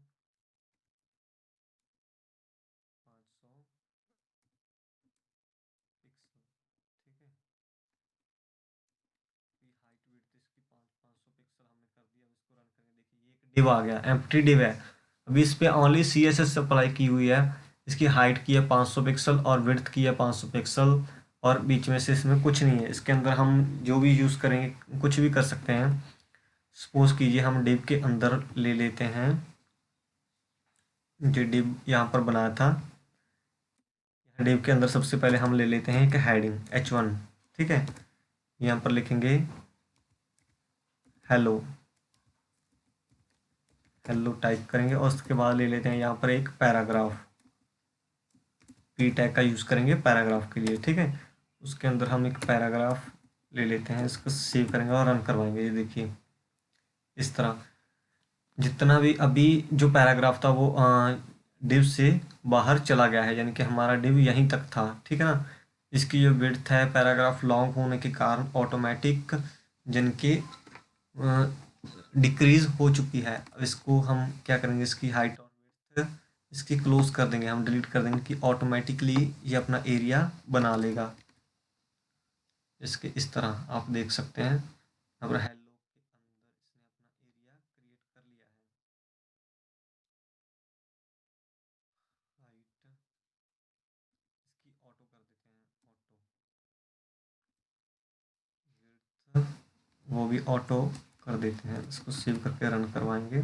A: 500 पिक्सल। ठीक है, की हाइट विड्थ इसकी 500 पिक्सल हमने कर दिया। अब इसको रन करें, देखिए ये एक डिव आ गया, एम्प्टी डिव है। अभी इस पे ओनली CSS अप्लाई की हुई है। इसकी हाइट की है 500 पिक्सल और विड्थ की है 500 पिक्सल, और बीच में से इसमें कुछ नहीं है। इसके अंदर हम जो भी यूज़ करेंगे कुछ भी कर सकते हैं। सपोज कीजिए हम डिव के अंदर ले लेते हैं, जो डिव यहाँ पर बनाया था, डिव के अंदर सबसे पहले हम ले लेते हैं एक हेडिंग H1। ठीक है, यहाँ पर लिखेंगे हेलो, हेलो टाइप करेंगे और उसके बाद ले लेते हैं यहाँ पर एक पैराग्राफ, P टैग का यूज़ करेंगे पैराग्राफ के लिए। ठीक है, उसके अंदर हम एक पैराग्राफ ले लेते हैं, इसको सेव करेंगे और रन करवाएंगे। ये देखिए इस तरह जितना भी अभी जो पैराग्राफ था वो डिव से बाहर चला गया है, यानी कि हमारा डिव यहीं तक था। ठीक है ना, इसकी जो विड्थ है पैराग्राफ लॉन्ग होने के कारण ऑटोमेटिक जिनकी डिक्रीज हो चुकी है। अब इसको हम क्या करेंगे, इसकी हाइट और विड्थ इसकी क्लोज कर देंगे, हम डिलीट कर देंगे कि ऑटोमेटिकली ये अपना एरिया बना लेगा। इसके इस तरह आप देख सकते हैं, अब हेलो के अंदर इसने अपना एरिया क्रिएट कर लिया है। हाइट इसकी ऑटो कर देते हैं, ऑटो विड्थ वो भी ऑटो कर देते हैं। इसको सेव करके रन करवाएंगे।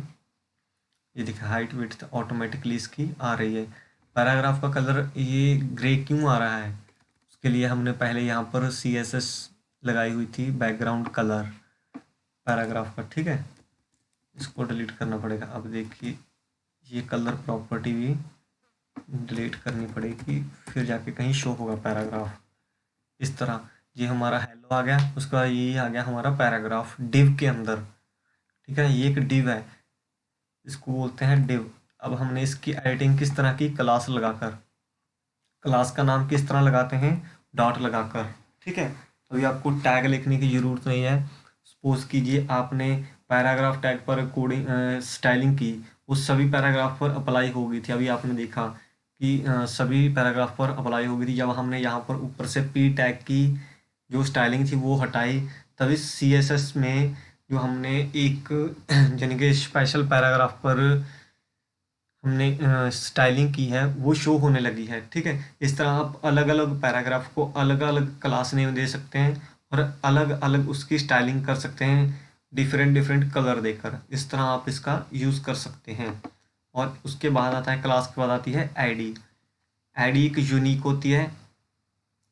A: ये देखिए हाइट विड्थ ऑटोमेटिकली इसकी आ रही है। पैराग्राफ का कलर ये ग्रे क्यों आ रहा है, उसके लिए हमने पहले यहाँ पर CSS लगाई हुई थी, बैकग्राउंड कलर पैराग्राफ का, ठीक है। इसको डिलीट करना पड़ेगा। अब देखिए ये कलर प्रॉपर्टी भी डिलीट करनी पड़ेगी, फिर जाके कहीं शो होगा पैराग्राफ। इस तरह ये हमारा हेलो आ गया, उसका ये आ गया हमारा पैराग्राफ डिव के अंदर, ठीक है। ये एक डिव है, इसको बोलते हैं डिव। अब हमने इसकी एडिटिंग किस तरह की, क्लास लगाकर। क्लास का नाम किस तरह लगाते हैं, डॉट लगाकर, ठीक है। अभी आपको टैग लिखने की ज़रूरत नहीं है। सपोज कीजिए आपने पैराग्राफ टैग पर कोडिंग स्टाइलिंग की, वो सभी पैराग्राफ पर अप्लाई हो गई थी। अभी आपने देखा कि सभी पैराग्राफ पर अप्लाई हो गई थी। जब हमने यहाँ पर ऊपर से पी टैग की जो स्टाइलिंग थी वो हटाई, तभी CSS में जो हमने एक यानी कि स्पेशल पैराग्राफ पर हमने स्टाइलिंग की है वो शो होने लगी है, ठीक है। इस तरह आप अलग अलग पैराग्राफ को अलग अलग क्लास नेम दे सकते हैं और अलग अलग उसकी स्टाइलिंग कर सकते हैं, डिफरेंट डिफरेंट कलर देकर। इस तरह आप इसका यूज़ कर सकते हैं। और उसके बाद आता है, क्लास के बाद आती है आईडी। आईडी एक यूनिक होती है।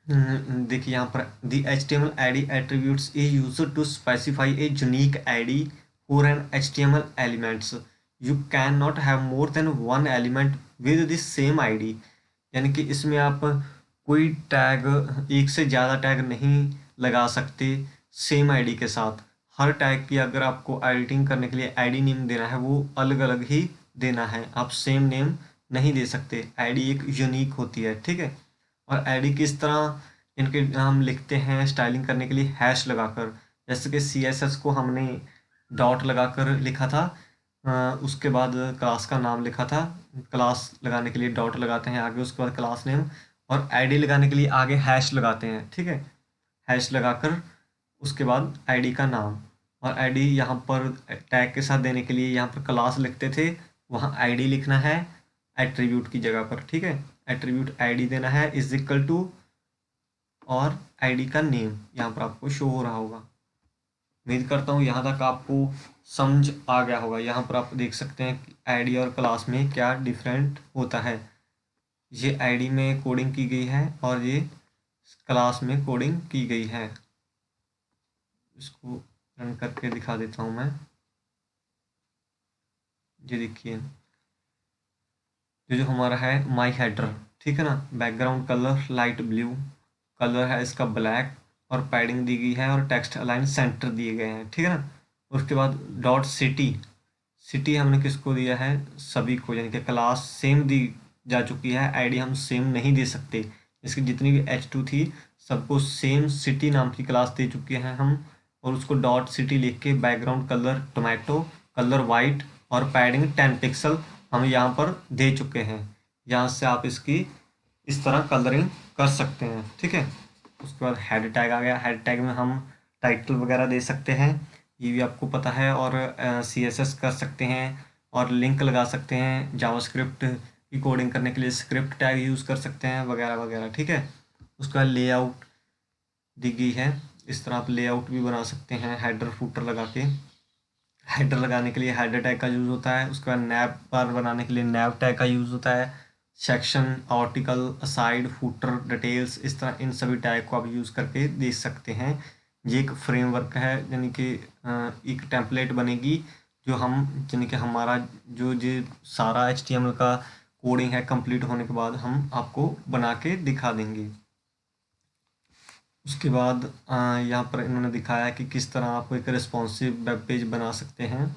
A: देखिए यहाँ पर the HTML ID attributes is used to specify a unique ID for an HTML elements. You cannot have more than one element with the same ID. यानी कि इसमें आप कोई टैग, एक से ज़्यादा टैग नहीं लगा सकते सेम आईडी के साथ। हर टैग की अगर आपको एडिटिंग करने के लिए आईडी नेम देना है वो अलग अलग ही देना है, आप सेम नेम नहीं दे सकते। आईडी एक यूनिक होती है, ठीक है। और आईडी किस तरह इनके हम लिखते हैं स्टाइलिंग करने के लिए, हैश लगाकर। जैसे कि CSS को हमने डॉट लगाकर लिखा था, उसके बाद क्लास का नाम लिखा था। क्लास लगाने के लिए डॉट लगाते हैं आगे, उसके बाद क्लास नेम, और आईडी लगाने के लिए आगे हैश लगाते हैं, ठीक है। हैश लगाकर उसके बाद आईडी का नाम। और आईडी यहाँ पर टैग के साथ देने के लिए यहाँ पर क्लास लिखते थे, वहाँ आईडी लिखना है एट्रीब्यूट की जगह पर, ठीक है। एट्रीब्यूट आईडी देना है इज इक्वल टू, और आईडी का नेम यहाँ पर आपको शो हो रहा होगा। उम्मीद करता हूँ यहाँ तक आपको समझ आ गया होगा। यहाँ पर आप देख सकते हैं कि आईडी और क्लास में क्या डिफरेंट होता है। ये आईडी में कोडिंग की गई है और ये क्लास में कोडिंग की गई है। इसको रन करके दिखा देता हूँ मैं। ये देखिए ये जो हमारा है माई हेडर, ठीक है ना, background colour light blue, colour है इसका ब्लैक, और पैडिंग दी गई है और टेक्स्ट अलाइन सेंटर दिए गए हैं, ठीक है ना। उसके बाद डॉट सिटी, सिटी हमने किसको दिया है, सभी को, यानी कि क्लास सेम दी जा चुकी है, आईडी हम सेम नहीं दे सकते। इसकी जितनी भी H2 थी सबको सेम सिटी नाम की क्लास दे चुके हैं हम, और उसको डॉट सिटी लिख के background colour tomato, colour white और पैडिंग 10 पिक्सल हम यहाँ पर दे चुके हैं। यहाँ से आप इसकी इस तरह कलरिंग कर सकते हैं, ठीक है। उसके बाद हेड टैग आ गया। हेड टैग में हम टाइटल वगैरह दे सकते हैं, ये भी आपको पता है। और CSS कर सकते हैं और लिंक लगा सकते हैं। जावास्क्रिप्ट की कोडिंग करने के लिए स्क्रिप्ट टैग यूज़ कर सकते हैं वगैरह वगैरह, ठीक है। उसका लेआउट दी गई है, इस तरह आप लेआउट भी बना सकते हैं हेडर फूटर लगा के। हेडर लगाने के लिए हेडर टैग का यूज़ होता है। उसके बाद नैब बार बनाने के लिए नैब टैग का यूज़ होता है। Section, article, aside, footer, details, इस तरह इन सभी टैग को आप यूज़ करके देख सकते हैं। ये एक फ्रेमवर्क है, यानी कि एक टेम्पलेट बनेगी जो हम, यानी कि हमारा जो ये सारा HTML का कोडिंग है कंप्लीट होने के बाद हम आपको बना के दिखा देंगे। उसके बाद यहाँ पर इन्होंने दिखाया कि किस तरह आप एक रिस्पॉन्सिव वेब पेज बना सकते हैं।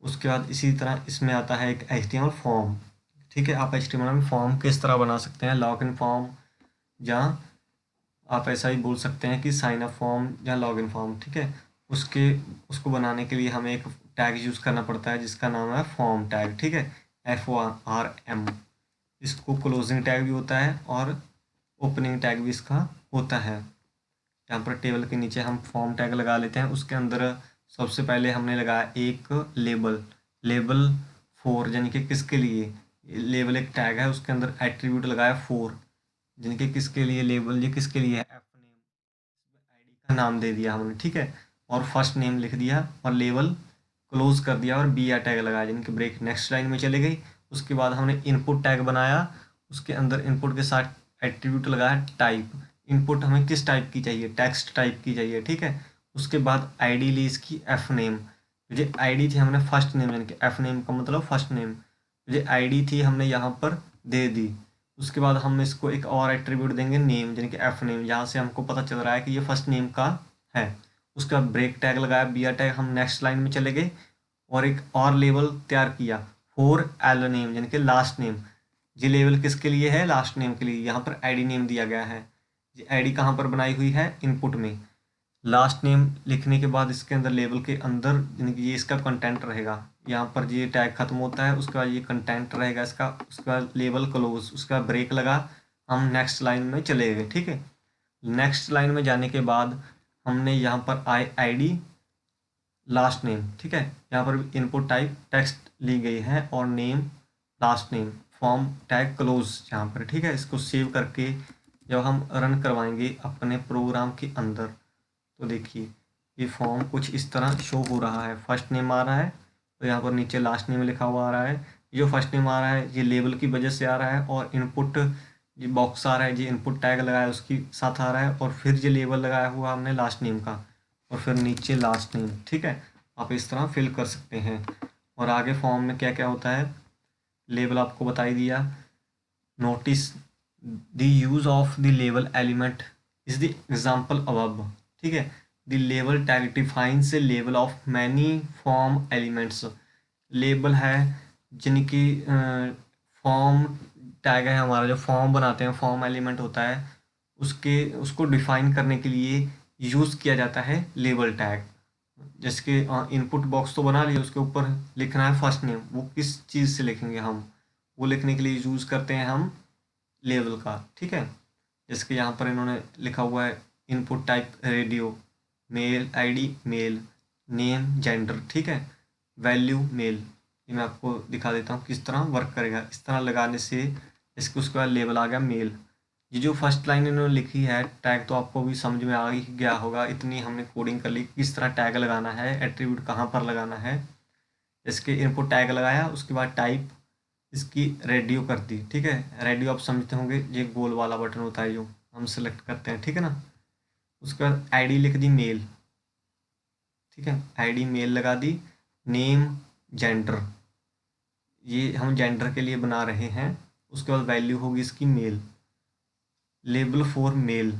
A: उसके बाद इसी तरह इसमें आता है एक HTML फॉर्म, ठीक है। आप HTML में फॉर्म किस तरह बना सकते हैं, लॉगिन फॉर्म, या आप ऐसा ही बोल सकते हैं कि साइन अप फॉर्म या लॉगिन फॉर्म, ठीक है। उसको बनाने के लिए हमें एक टैग यूज़ करना पड़ता है जिसका नाम है फॉर्म टैग, ठीक है, FORM। इसको क्लोजिंग टैग भी होता है और ओपनिंग टैग भी इसका होता है। यहाँ पर टेबल के नीचे हम फॉर्म टैग लगा लेते हैं। उसके अंदर सबसे पहले हमने लगाया एक लेबल, लेबल 4, यानी कि किसके लिए, लेबल एक टैग है, उसके अंदर एट्रीब्यूट लगाया 4, यानी कि किसके लिए लेबल, ये किसके लिए है, एफ नेम, आईडी का नाम दे दिया हमने, ठीक है। और फर्स्ट नेम लिख दिया और लेबल क्लोज कर दिया और बी या टैग लगाया, यानी कि ब्रेक नेक्स्ट लाइन में चले गई। उसके बाद हमने इनपुट टैग बनाया, उसके अंदर इनपुट के साथ एट्रीब्यूट लगाया टाइप। इनपुट हमें किस टाइप की चाहिए, टेक्स्ट टाइप की चाहिए, ठीक है। उसके बाद आईडी ली इसकी एफ नेम, मुझे आईडी थी हमने फर्स्ट नेम, यानी कि एफ नेम का मतलब फर्स्ट नेम, मुझे आईडी थी हमने यहाँ पर दे दी। उसके बाद हम इसको एक और एट्रीब्यूट देंगे नेम, यानी कि एफ नेम, जहाँ से हमको पता चल रहा है कि ये फर्स्ट नेम का है। उसका ब्रेक टैग लगाया, बियर टैग, हम नेक्स्ट लाइन में चले गए और एक और लेबल तैयार किया फॉर एल नेम, यानी कि लास्ट नेम। ये लेबल किसके लिए है, लास्ट नेम के लिए। यहाँ पर आईडी नेम दिया गया है, ये आईडी कहाँ पर बनाई हुई है, इनपुट में। लास्ट नेम लिखने के बाद इसके अंदर लेबल के अंदर, यानी कि ये इसका कंटेंट रहेगा। यहाँ पर ये टैग खत्म होता है, उसके बाद ये कंटेंट रहेगा इसका, उसके बाद लेबल क्लोज, उसका ब्रेक लगा, हम नेक्स्ट लाइन में चले गए, ठीक है। नेक्स्ट लाइन में जाने के बाद हमने यहाँ पर आईडी लास्ट नेम, ठीक है। यहाँ पर इनपुट टाइप टेक्स्ट ली गई है और name last name, form tag close यहाँ पर, ठीक है। इसको सेव करके जब हम रन करवाएंगे अपने प्रोग्राम के अंदर, तो देखिए ये फॉर्म कुछ इस तरह शो हो रहा है। फर्स्ट नेम आ रहा है, तो यहाँ पर नीचे लास्ट नेम लिखा हुआ आ रहा है। जो फर्स्ट नेम आ रहा है ये लेबल की वजह से आ रहा है, और इनपुट जो बॉक्स आ रहा है, जो इनपुट टैग लगाया है उसकी साथ आ रहा है, और फिर ये लेबल लगाया हुआ हमने लास्ट नेम का, और फिर नीचे लास्ट नेम, ठीक है। आप इस तरह फिल कर सकते हैं। और आगे फॉर्म में क्या क्या होता है, लेबल आपको बता ही दिया। Notice the use of the label element is the example above, ठीक है। The label tag defines A label of many form elements. Label है जिनकी फॉर्म टैग है, हमारा जो फॉर्म बनाते हैं, फॉर्म एलिमेंट होता है, उसको डिफाइन करने के लिए यूज़ किया जाता है लेबल टैग। जिसके इनपुट बॉक्स तो बना लिया, उसके ऊपर लिखना है फर्स्ट नेम, वो किस चीज़ से लिखेंगे हम, वो लिखने के लिए यूज़ करते हैं हम लेबल का, ठीक है। जिसके यहाँ पर इन्होंने लिखा हुआ है input type radio, mail ID mail, name gender, ठीक है, वैल्यू मेल। ये मैं आपको दिखा देता हूँ किस तरह वर्क करेगा। इस तरह लगाने से इसके उसके बाद लेबल आ गया मेल। ये जो फर्स्ट लाइन इन्होंने लिखी है टैग, तो आपको भी समझ में आ ही गया होगा, इतनी हमने कोडिंग कर ली किस तरह टैग लगाना है, एट्रीब्यूट कहाँ पर लगाना है। इसके इनपुट टैग लगाया, उसके बाद टाइप इसकी रेडियो कर दी, ठीक है। रेडियो आप समझते होंगे, ये गोल वाला बटन होता है जो हम सेलेक्ट करते हैं, ठीक है ना। उसके बाद आईडी लिख दी मेल, ठीक है, आईडी मेल लगा दी। नेम जेंडर, ये हम जेंडर के लिए बना रहे हैं। उसके बाद वैल्यू होगी इसकी मेल। लेबल फॉर मेल,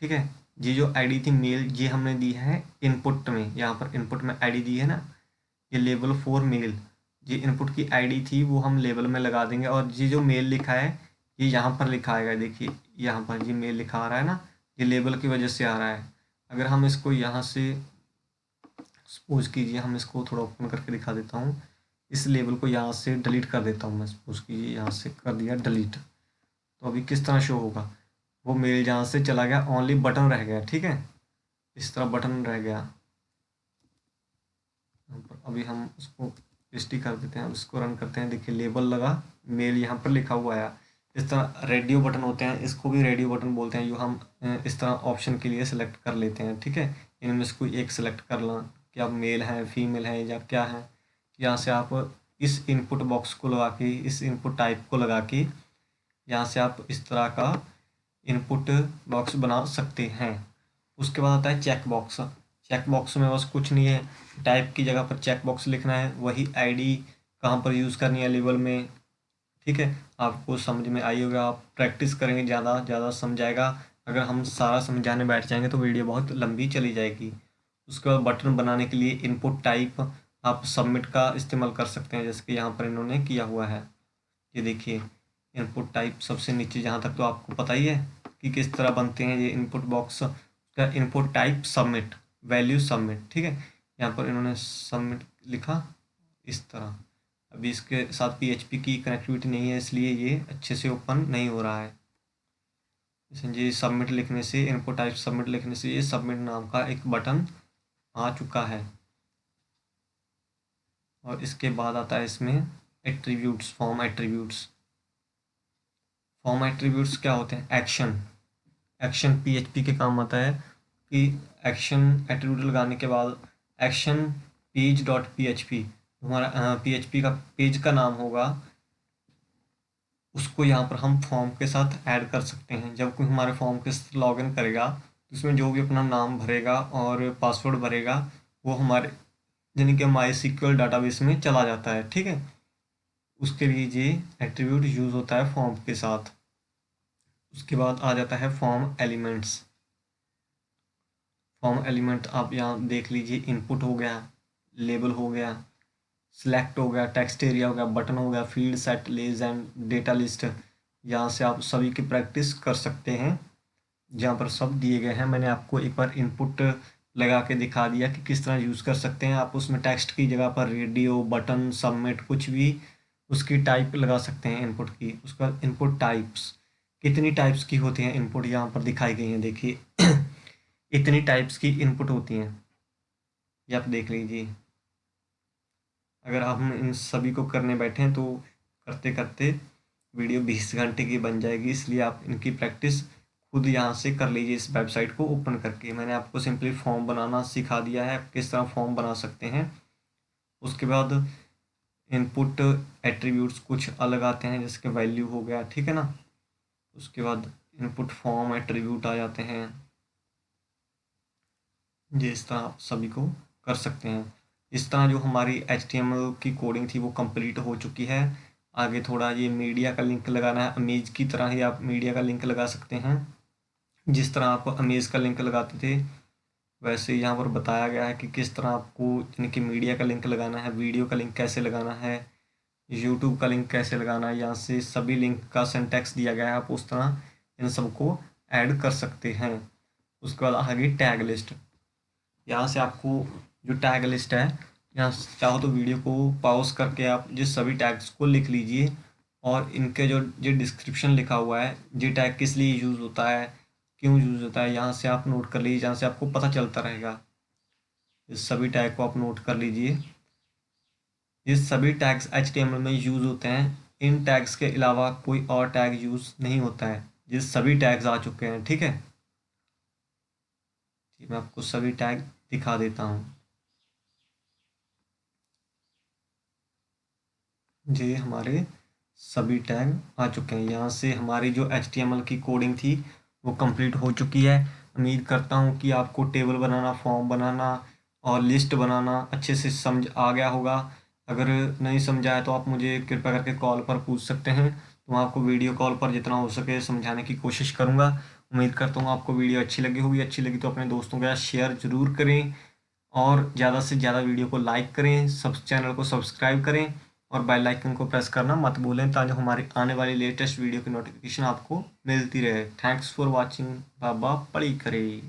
A: ठीक है, ये जो आईडी थी मेल, ये हमने दी है इनपुट में, यहाँ पर इनपुट में आईडी दी है ना, ये लेबल फॉर मेल, ये इनपुट की आईडी थी, वो हम लेबल में लगा देंगे। और ये जो मेल लिखा है ये यहाँ पर लिखा आएगा, देखिए यहाँ पर ये मेल लिखा आ रहा है ना, ये लेबल की वजह से आ रहा है। अगर हम इसको यहाँ से सपोज कीजिए, हम इसको थोड़ा ओपन करके दिखा देता हूँ, इस लेबल को यहाँ से डिलीट कर देता हूँ मैं, सपोज कीजिए यहाँ से कर दिया डिलीट, तो अभी किस तरह शो होगा, वो मेल जहाँ से चला गया, ओनली बटन रह गया, ठीक है, इस तरह बटन रह गया। अभी हम उसको पेस्ट कर देते हैं, उसको रन करते हैं, देखिए लेबल लगा, मेल यहाँ पर लिखा हुआ है। इस तरह रेडियो बटन होते हैं, इसको भी रेडियो बटन बोलते हैं, जो हम इस तरह ऑप्शन के लिए सेलेक्ट कर लेते हैं, ठीक है। इनमें से कोई एक सेलेक्ट कर लें कि आप मेल हैं, फीमेल हैं या क्या है। यहाँ से आप इस इनपुट बॉक्स को लगा के, इस इनपुट टाइप को लगा के, यहाँ से आप इस तरह का इनपुट बॉक्स बना सकते हैं। उसके बाद आता है चेक बॉक्स। चेक बॉक्स में बस कुछ नहीं है, टाइप की जगह पर चेक बॉक्स लिखना है, वही आईडी कहाँ पर यूज़ करनी है लेबल में, ठीक है। आपको समझ में आई होगा, आप प्रैक्टिस करेंगे ज़्यादा ज़्यादा समझ आएगा। अगर हम सारा समझाने बैठ जाएंगे तो वीडियो बहुत लंबी चली जाएगी। उसके बाद बटन बनाने के लिए इनपुट टाइप आप सबमिट का इस्तेमाल कर सकते हैं, जैसे कि यहाँ पर इन्होंने किया हुआ है। ये देखिए इनपुट टाइप सबसे नीचे, जहाँ तक तो आपको पता ही है कि किस तरह बनते हैं ये इनपुट बॉक्स का। Input type submit, value submit, ठीक है। यहाँ पर इन्होंने सबमिट लिखा इस तरह। अभी इसके साथ PHP की कनेक्टिविटी नहीं है, इसलिए ये अच्छे से ओपन नहीं हो रहा है। ये सबमिट लिखने से, इनपुट टाइप सबमिट लिखने से ये सबमिट नाम का एक बटन आ चुका है। और इसके बाद आता है इसमें attributes, form attributes. Form attributes क्या होते हैं, एक्शन। एक्शन PHP के काम आता है कि एक्शन एट्रीब्यूट लगाने के बाद एक्शन page.php, हमारा PHP का पेज का नाम होगा, उसको यहाँ पर हम फॉर्म के साथ ऐड कर सकते हैं। जब कोई हमारे फॉर्म के साथ लॉगिन करेगा तो उसमें जो भी अपना नाम भरेगा और पासवर्ड भरेगा वो हमारे यानी कि माई SQL डाटाबेस में चला जाता है। ठीक है, उसके लिए ये एट्रीब्यूट यूज़ होता है फॉर्म के साथ। उसके बाद आ जाता है फॉर्म एलिमेंट्स। फॉर्म एलिमेंट आप यहाँ देख लीजिए, इनपुट हो गया, लेबल हो गया, सिलेक्ट हो गया, टेक्स्ट एरिया हो गया, बटन हो गया, field set less and data list. यहाँ से आप सभी की प्रैक्टिस कर सकते हैं, जहाँ पर सब दिए गए हैं। मैंने आपको एक बार इनपुट लगा के दिखा दिया कि किस तरह यूज़ कर सकते हैं। आप उसमें टेक्स्ट की जगह पर रेडियो, बटन, सबमिट कुछ भी उसकी टाइप लगा सकते हैं इनपुट की। उसका इनपुट टाइप्स, कितनी टाइप्स की होती हैं इनपुट यहाँ पर दिखाई गई हैं, देखिए इतनी टाइप्स की इनपुट होती हैं, ये आप देख लीजिए। अगर हम इन सभी को करने बैठें तो करते करते वीडियो 20 घंटे की बन जाएगी, इसलिए आप इनकी प्रैक्टिस खुद यहाँ से कर लीजिए इस वेबसाइट को ओपन करके। मैंने आपको सिंपली फॉर्म बनाना सिखा दिया है, किस तरह फॉर्म बना सकते हैं। उसके बाद इनपुट एट्रीब्यूट्स कुछ अलग आते हैं, जैसे कि वैल्यू हो गया, ठीक है ना। उसके बाद इनपुट फॉर्म एट्रीब्यूट आ जाते हैं। ये इस तरह आप सभी को कर सकते हैं। इस तरह जो हमारी HTML की कोडिंग थी वो कंप्लीट हो चुकी है। आगे थोड़ा ये मीडिया का लिंक लगाना है, अमेज की तरह ही आप मीडिया का लिंक लगा सकते हैं। जिस तरह आप अमेज का लिंक लगाते थे वैसे यहाँ पर बताया गया है कि किस तरह आपको इनकी मीडिया का लिंक लगाना है, वीडियो का लिंक कैसे लगाना है, यूट्यूब का लिंक कैसे लगाना है। यहाँ से सभी लिंक का सिंटैक्स दिया गया है, आप उस तरह इन सबको ऐड कर सकते हैं। उसके बाद आ गई टैग लिस्ट। यहाँ से आपको जो टैग लिस्ट है, यहाँ चाहो तो वीडियो को पॉज करके आप जिस सभी टैग्स को लिख लीजिए, और इनके जो डिस्क्रिप्शन लिखा हुआ है, ये टैग किस लिए यूज़ होता है, क्यों यूज़ होता है, यहाँ से आप नोट कर लीजिए, जहाँ से आपको पता चलता रहेगा। इस सभी टैग को आप नोट कर लीजिए। ये सभी टैग्स HTML में यूज़ होते हैं, इन टैग्स के अलावा कोई और टैग यूज़ नहीं होता है। ये सभी टैग्स आ चुके हैं, ठीक है। मैं आपको सभी टैग दिखा देता हूँ। ये हमारे सभी टैग आ चुके हैं। यहाँ से हमारी जो HTML की कोडिंग थी वो कंप्लीट हो चुकी है। उम्मीद करता हूँ कि आपको टेबल बनाना, फॉर्म बनाना और लिस्ट बनाना अच्छे से समझ आ गया होगा। अगर नहीं समझा है तो आप मुझे कृपया करके कॉल पर पूछ सकते हैं, तो मैं आपको वीडियो कॉल पर जितना हो सके समझाने की कोशिश करूँगा। उम्मीद करता हूँ आपको वीडियो अच्छी लगी होगी। अच्छी लगी तो अपने दोस्तों के साथ शेयर ज़रूर करें, और ज़्यादा से ज़्यादा वीडियो को लाइक करें, सब चैनल को सब्सक्राइब करें और बेल आइकन को प्रेस करना मत भूलें, ताकि हमारी आने वाली लेटेस्ट वीडियो की नोटिफिकेशन आपको मिलती रहे। Thanks for watching. बाबा पढ़ी करे।